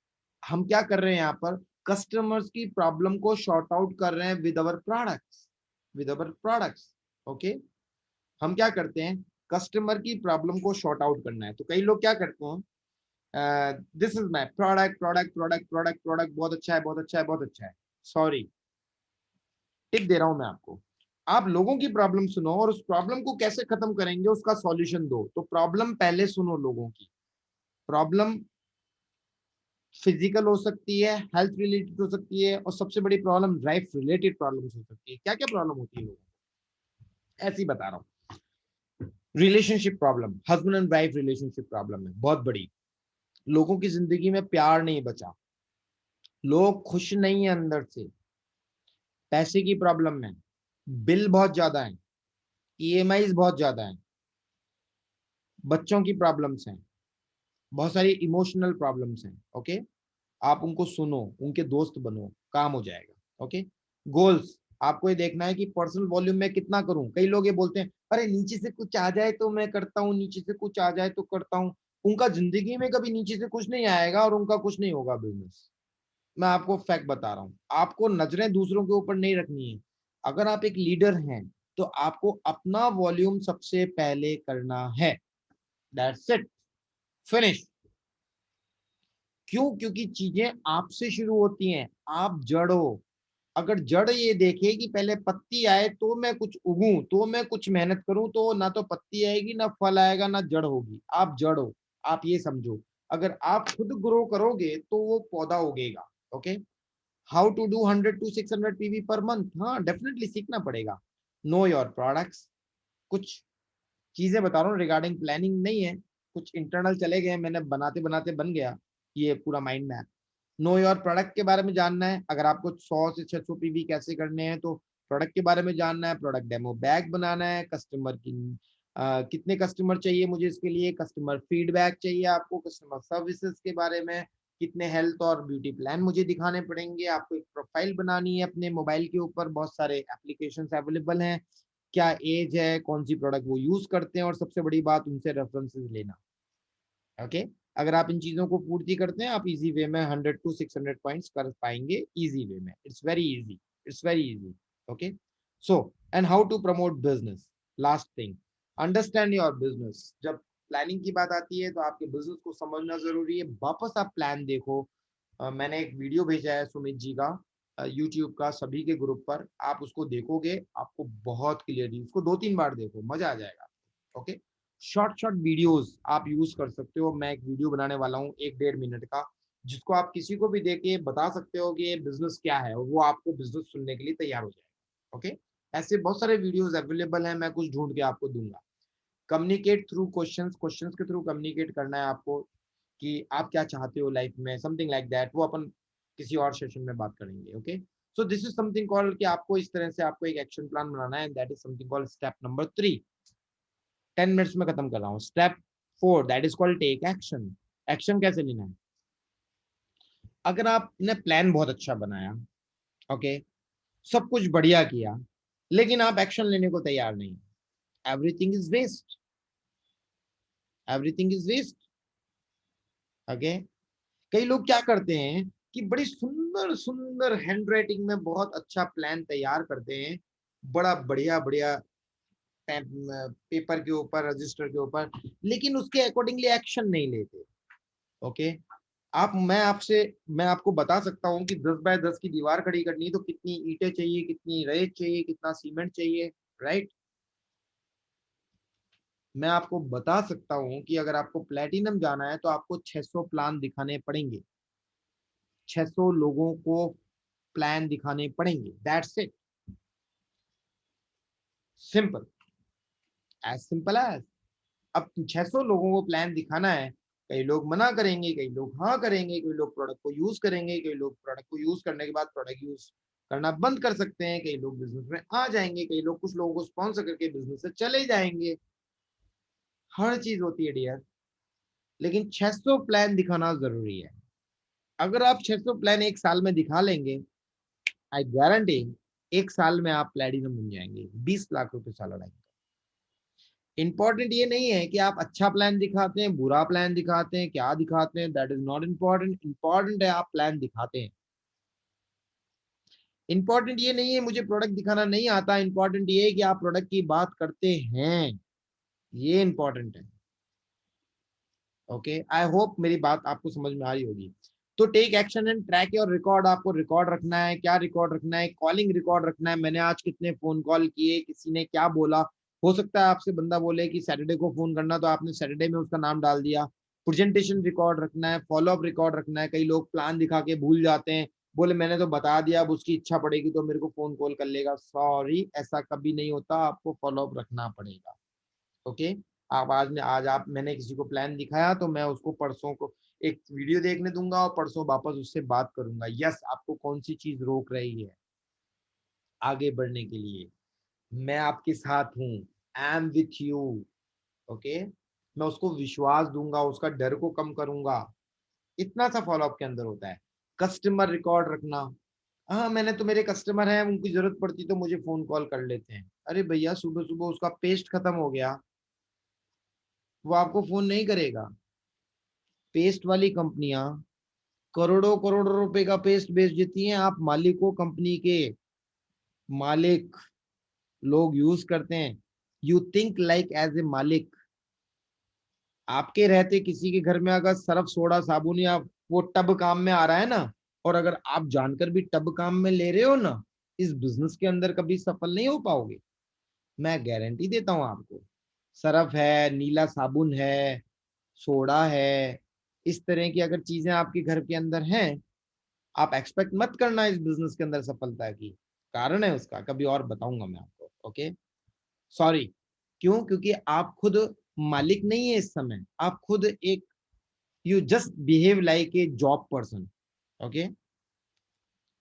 हम क्या कर रहे हैं यहाँ पर, कस्टमर्स की प्रॉब्लम को शॉर्ट आउट कर रहे हैं with our products, with our products, okay. हम क्या करते हैं, कस्टमर की प्रॉब्लम को शॉर्ट आउट करना है। तो कई लोग क्या करते हैं, this is my product product product product product, बहुत अच्छा है बहुत अच्छा है बहुत अच्छा है। सॉरी, टिप दे रहा हूं मैं आपको। आप लोगों की प्रॉब्लम सुनो और उस प्रॉब्लम को कैसे खत्म करेंगे उसका सॉल्यूशन दो। तो प्रॉब्लम पहले सुनो लोगों की। प्रॉब्लम फिजिकल हो सकती है, हेल्थ रिलेटेड हो सकती है, और सबसे बड़ी प्रॉब्लम लाइफ रिलेटेड प्रॉब्लम हो सकती है। क्या क्या प्रॉब्लम होती है लोगों को, ऐसी बता रहा हूँ। Relationship problem, husband and wife relationship problem है बहुत बड़ी। लोगों की जिंदगी में प्यार नहीं बचा, लोग खुश नहीं है अंदर से, पैसे की प्रॉब्लम है, बिल बहुत ज्यादा है, ईएमआई बहुत ज्यादा है, बच्चों की प्रॉब्लम्स हैं, बहुत सारी इमोशनल प्रॉब्लम्स हैं, ओके। आप उनको सुनो, उनके दोस्त बनो, काम हो जाएगा, ओके। गोल्स, आपको ये देखना है कि पर्सनल वॉल्यूम में कितना करूं। कई लोग ये बोलते हैं अरे नीचे से कुछ आ जाए तो मैं करता हूँ, नीचे से कुछ आ जाए तो करता हूँ। उनका जिंदगी में कभी नीचे से कुछ नहीं आएगा और उनका कुछ नहीं होगा बिजनेस। मैं आपको फैक्ट बता रहा हूँ। आपको नजरें दूसरों के ऊपर नहीं रखनी है। अगर आप एक लीडर हैं तो आपको अपना वॉल्यूम सबसे पहले करना है, दैट्स इट, फिनिश। क्यों? क्योंकि चीजें आपसे शुरू होती हैं, आप जड़ हो। अगर जड़ ये देखे कि पहले पत्ती आए तो मैं कुछ उगूं, तो मैं कुछ मेहनत करूं, तो ना तो पत्ती आएगी ना फल आएगा ना जड़ होगी। आप जड़ हो, आप ये समझो। अगर आप खुद ग्रो करोगे तो वो पौधा उगेगा, okay. How to do 100 to 600 PV per month, हाँ डेफिनेटली सीखना पड़ेगा। नो योर प्रोडक्ट्स, कुछ चीजें बता रहा हूँ रिगार्डिंग प्लानिंग नहीं है, कुछ इंटरनल चले गए, मैंने बनाते बनाते बन गया ये पूरा mind map. Know your product के बारे में जानना है। अगर आपको 100 से 600 पीवी कैसे करने हैं तो प्रोडक्ट के बारे में जानना है। प्रोडक्ट डेमो बैग बनाना है, कस्टमर की कितने कस्टमर चाहिए मुझे इसके लिए, कस्टमर फीडबैक चाहिए आपको, कस्टमर सर्विसेज के बारे में, कितने हेल्थ और ब्यूटी प्लान मुझे दिखाने पड़ेंगे। आपको एक प्रोफाइल बनानी है अपने मोबाइल के ऊपर, बहुत सारे एप्लीकेशंस अवेलेबल हैं, क्या एज है, कौन सी प्रोडक्ट वो यूज करते हैं, और सबसे बड़ी बात उनसे रेफरेंसेस लेना, ओके। अगर आप इन चीजों को पूर्ति करते हैं आप इजी वे में 100 to 600 पॉइंट्स कर पाएंगे, इजी वे में। It's very easy, it's very easy, okay. So and how to promote business, last thing, understand your business. जब प्लानिंग की बात आती है तो आपके बिजनेस को समझना जरूरी है। वापस आप प्लान देखो। मैंने एक वीडियो भेजा है सुमित जी का, यूट्यूब का, सभी के ग्रुप पर, आप उसको देखोगे आपको बहुत क्लियरली, उसको 2-3 बार देखो, मजा आ जाएगा, ओके। शॉर्ट शॉर्ट वीडियोस आप यूज कर सकते हो। मैं एक वीडियो बनाने वाला हूँ 1-1.5 मिनट का, जिसको आप किसी को भी देके बता सकते हो कि ये बिजनेस क्या है, और वो आपको बिजनेस सुनने के लिए तैयार हो जाएगा, ओके। ऐसे बहुत सारे वीडियोस अवेलेबल हैं, मैं कुछ ढूंढ के आपको दूंगा। कम्युनिकेट थ्रू क्वेश्चंस, क्वेश्चंस के थ्रू कम्युनिकेट करना है आपको कि आप क्या चाहते हो लाइफ में, समथिंग लाइक दैट। वो अपन किसी और सेशन में बात करेंगे, okay. So this is something called कि आपको इस तरह से आपको एक एक्शन प्लान बनाना है, that is something called step number 3। 10 minutes में खत्म कर रहा हूँ। Step 4 that is called take action. Action कैसे लेना है? अगर आपने प्लान बहुत अच्छा बनाया, ओके, सब कुछ बढ़िया किया, लेकिन आप एक्शन लेने को तैयार नहीं, everything is waste, everything is waste. Okay, कई लोग क्या करते हैं कि बड़ी सुंदर सुंदर हैंड राइटिंग में बहुत अच्छा प्लान तैयार करते हैं, बड़ा बढ़िया बढ़िया पेपर के ऊपर, रजिस्टर के ऊपर, लेकिन उसके अकॉर्डिंगली एक्शन नहीं लेते। ओके, मैं आपको बता सकता हूँ कि 10 बाय 10 की दीवार खड़ी करनी है तो कितनी ईंटें चाहिए, कितनी रेत चाहिए, कितना सीमेंट चाहिए, राइट? मैं आपको बता सकता हूँ कि अगर आपको प्लेटिनम जाना है तो आपको 600 प्लान दिखाने पड़ेंगे, 600 लोगों को प्लान दिखाने पड़ेंगे, that's it, simple, as simple as. अब 600 लोगों को प्लान दिखाना है, कई लोग मना करेंगे, कई लोग हाँ करेंगे, कई लोग प्रोडक्ट को यूज करेंगे, कई लोग प्रोडक्ट को यूज करने के बाद प्रोडक्ट यूज करना बंद कर सकते हैं, कई लोग बिजनेस में आ जाएंगे, कई लोग कुछ लोगों को स्पॉन्सर करके बिजनेस से चले जाएंगे, हर चीज होती है डियर, लेकिन 600 प्लान दिखाना जरूरी है। अगर आप 600 प्लान एक साल में दिखा लेंगे, आई गारंटी एक साल में आप प्लेटिनम बन जाएंगे, 20 लाख रुपए साल आएंगे। इंपॉर्टेंट ये नहीं है कि आप अच्छा प्लान दिखाते हैं, बुरा प्लान दिखाते हैं, क्या दिखाते हैं, that is not important. Important है आप प्लान दिखाते हैं। इंपॉर्टेंट ये नहीं है मुझे प्रोडक्ट दिखाना नहीं आता, इंपॉर्टेंट ये है कि आप प्रोडक्ट की बात करते हैं, ये इंपॉर्टेंट है। ओके, आई होप मेरी बात आपको समझ में आ रही होगी। तो टेक एक्शन एंड ट्रैक और रिकॉर्ड, आपको रिकॉर्ड रखना है। क्या रिकॉर्ड रखना है? कॉलिंग रिकॉर्ड रखना है, मैंने आज कितने फोन कॉल किए, किसी ने क्या बोला। हो सकता है आपसे बंदा बोले कि सैटरडे को फोन करना, तो आपने सैटरडे में उसका नाम डाल दिया। प्रेजेंटेशन रिकॉर्ड रखना है, फॉलोअप रिकॉर्ड रखना है। कई लोग प्लान दिखा के भूल जाते हैं, बोले मैंने तो बता दिया, अब उसकी इच्छा पड़ेगी तो मेरे को फोन कॉल कर लेगा। सॉरी, ऐसा कभी नहीं होता, आपको फॉलोअप रखना पड़ेगा। ओके, आप आज आप मैंने किसी को प्लान दिखाया तो मैं उसको परसों को एक वीडियो देखने दूंगा और परसों वापस उससे बात करूंगा, यस आपको कौन सी चीज रोक रही है आगे बढ़ने के लिए, मैं आपके साथ हूँ, I am with you. Okay, मैं उसको विश्वास दूंगा, उसका डर को कम करूंगा, इतना सा फॉलोअप के अंदर होता है। कस्टमर रिकॉर्ड रखना, हाँ मैंने तो, मेरे कस्टमर हैं, उनकी जरूरत पड़ती तो मुझे फोन कॉल कर लेते हैं। अरे भैया, सुबह सुबह उसका पेस्ट खत्म हो गया, वो आपको फोन नहीं करेगा। पेस्ट वाली कंपनियां करोड़ों करोड़ों रुपए का पेस्ट बेच देती हैं, आप मालिकों, कंपनी के मालिक लोग यूज करते हैं। You think like as a मालिक। आपके रहते किसी के घर में अगर सर्फ सोडा साबुन या वो टब काम में आ रहा है ना, और अगर आप जानकर भी टब काम में ले रहे हो ना, इस बिजनेस के अंदर कभी सफल नहीं हो पाओगे, मैं गारंटी देता हूं आपको। सर्फ है, नीला साबुन है, सोडा है, इस तरह की अगर चीजें आपके घर के अंदर हैं, आप एक्सपेक्ट मत करना इस बिजनेस के अंदर सफलता की। कारण है उसका, कभी और बताऊंगा मैं आपको। ओके, सॉरी, क्यों? क्योंकि आप खुद मालिक नहीं है इस समय, आप खुद एक, you just behave like a job person. Okay,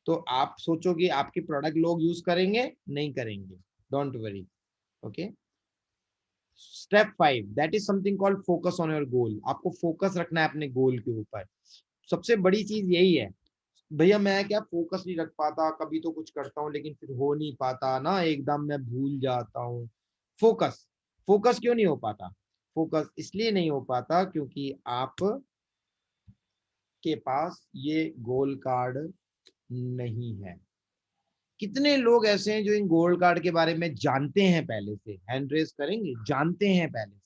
तो आप सोचो कि आपके प्रोडक्ट लोग यूज करेंगे, नहीं करेंगे, don't worry. Okay, step 5 that is something called focus on your goal. आपको फोकस रखना है अपने गोल के ऊपर। सबसे बड़ी चीज यही है भैया, मैं क्या फोकस नहीं रख पाता, कभी तो कुछ करता हूँ लेकिन फिर हो नहीं पाता ना, एकदम मैं भूल जाता हूँ। फोकस, फोकस क्यों नहीं हो पाता? फोकस इसलिए नहीं हो पाता क्योंकि आप के पास ये गोल कार्ड नहीं है। कितने लोग ऐसे हैं जो इन गोल्ड कार्ड के बारे में जानते हैं पहले से? हैंड रेज करेंगे, जानते हैं पहले से?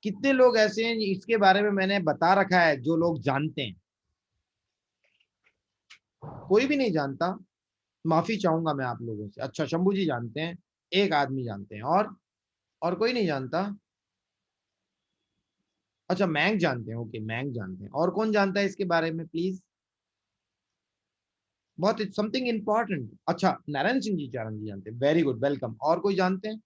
कितने लोग ऐसे हैं इसके बारे में मैंने बता रखा है जो लोग जानते हैं? कोई भी नहीं जानता। माफी चाहूंगा मैं आप लोगों से। अच्छा, शंभू जी जानते हैं, एक आदमी जानते हैं, और कोई नहीं जानता? अच्छा, मैंग जानते हैं, ओके मैंग जानते हैं, और कौन जानता है इसके बारे में प्लीज? बहुत समथिंग इंपॉर्टेंट। अच्छा, नारायण सिंह जी, चारण जी जानते हैं, वेरी गुड, वेलकम। और कोई जानते हैं?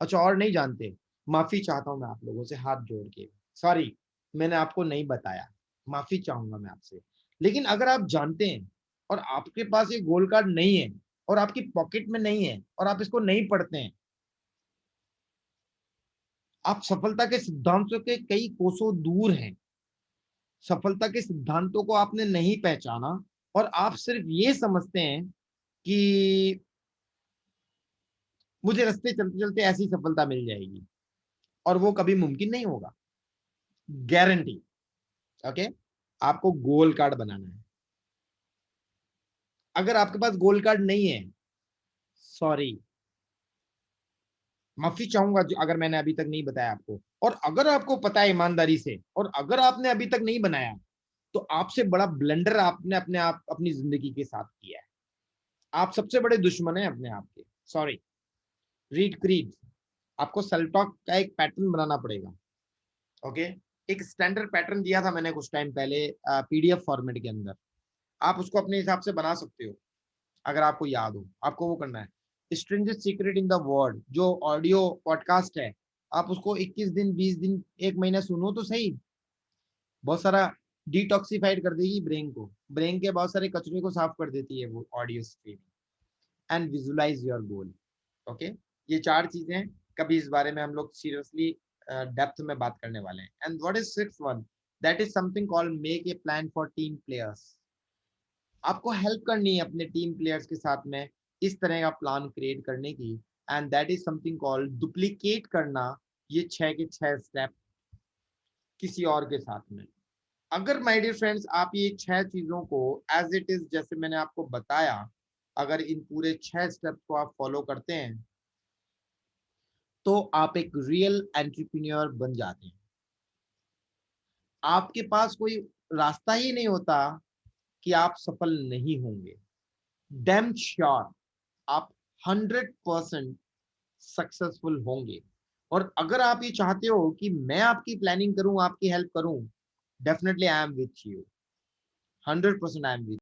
अच्छा, और नहीं जानते? माफी चाहता हूं मैं आप लोगों से हाथ जोड़ के, सॉरी मैंने आपको नहीं बताया, माफी चाहूंगा मैं आपसे। लेकिन अगर आप जानते हैं और आपके पास ये गोल्ड कार्ड नहीं है और आपकी पॉकेट में नहीं है और आप इसको नहीं पढ़ते हैं, आप सफलता के सिद्धांतों के कई कोसों दूर हैं। सफलता के सिद्धांतों को आपने नहीं पहचाना और आप सिर्फ ये समझते हैं कि मुझे रास्ते चलते चलते ऐसी सफलता मिल जाएगी, और वो कभी मुमकिन नहीं होगा, गारंटी। ओके, आपको गोल कार्ड बनाना है। अगर आपके पास गोल कार्ड नहीं है, सॉरी, माफी चाहूंगा जो अगर मैंने अभी तक नहीं बताया आपको। और अगर आपको पता है ईमानदारी से, और अगर आपने अभी तक नहीं बनाया, तो आपसे बड़ा ब्लंडर आपने अपने आप अपनी जिंदगी के साथ किया है। आप सबसे बड़े दुश्मन हैं अपने आप के। Sorry, read creed. आपको सेल्फ टॉक का एक पैटर्न बनाना पड़ेगा। ओके, एक स्टैंडर्ड पैटर्न दिया था मैंने कुछ टाइम पहले पीडीएफ फॉर्मेट के अंदर। आप उसको अपने हिसाब से बना सकते हो अगर आपको याद हो। आपको वो करना है, strangest secret in the world, जो ऑडियो पॉडकास्ट है, आप उसको 21 दिन 20 दिन 1 महीना सुनो तो सही। बहुत सारा डिटॉक्सिफाइड कर देगी ब्रेन को, ब्रेन के बहुत सारे कचरे को साफ कर देती है वो audio stream. And visualise your goal. Okay, ये 4 चीजें कभी इस बारे में हम लोग सीरियसली डेप्थ में बात करने वाले हैं। And what is sixth one? That is something called make a plan for team players. आपको हेल्प करनी है अपने टीम प्लेयर्स के साथ में इस तरह का प्लान क्रिएट करने की। And that is something called duplicate करना ये 6 के 6 स्टेप किसी और के साथ में। अगर माय डियर फ्रेंड्स आप ये 6 चीजों को एज इट इज जैसे मैंने आपको बताया, अगर इन पूरे 6 स्टेप को आप फॉलो करते हैं, तो आप एक रियल एंटरप्रेन्योर बन जाते हैं। आपके पास कोई रास्ता ही नहीं होता कि आप सफल नहीं होंगे। डैम श्योर आप 100% सक्सेसफुल होंगे। और अगर आप ये चाहते हो कि मैं आपकी प्लानिंग करूं, आपकी हेल्प करूं, definitely I am with you, 100% I am with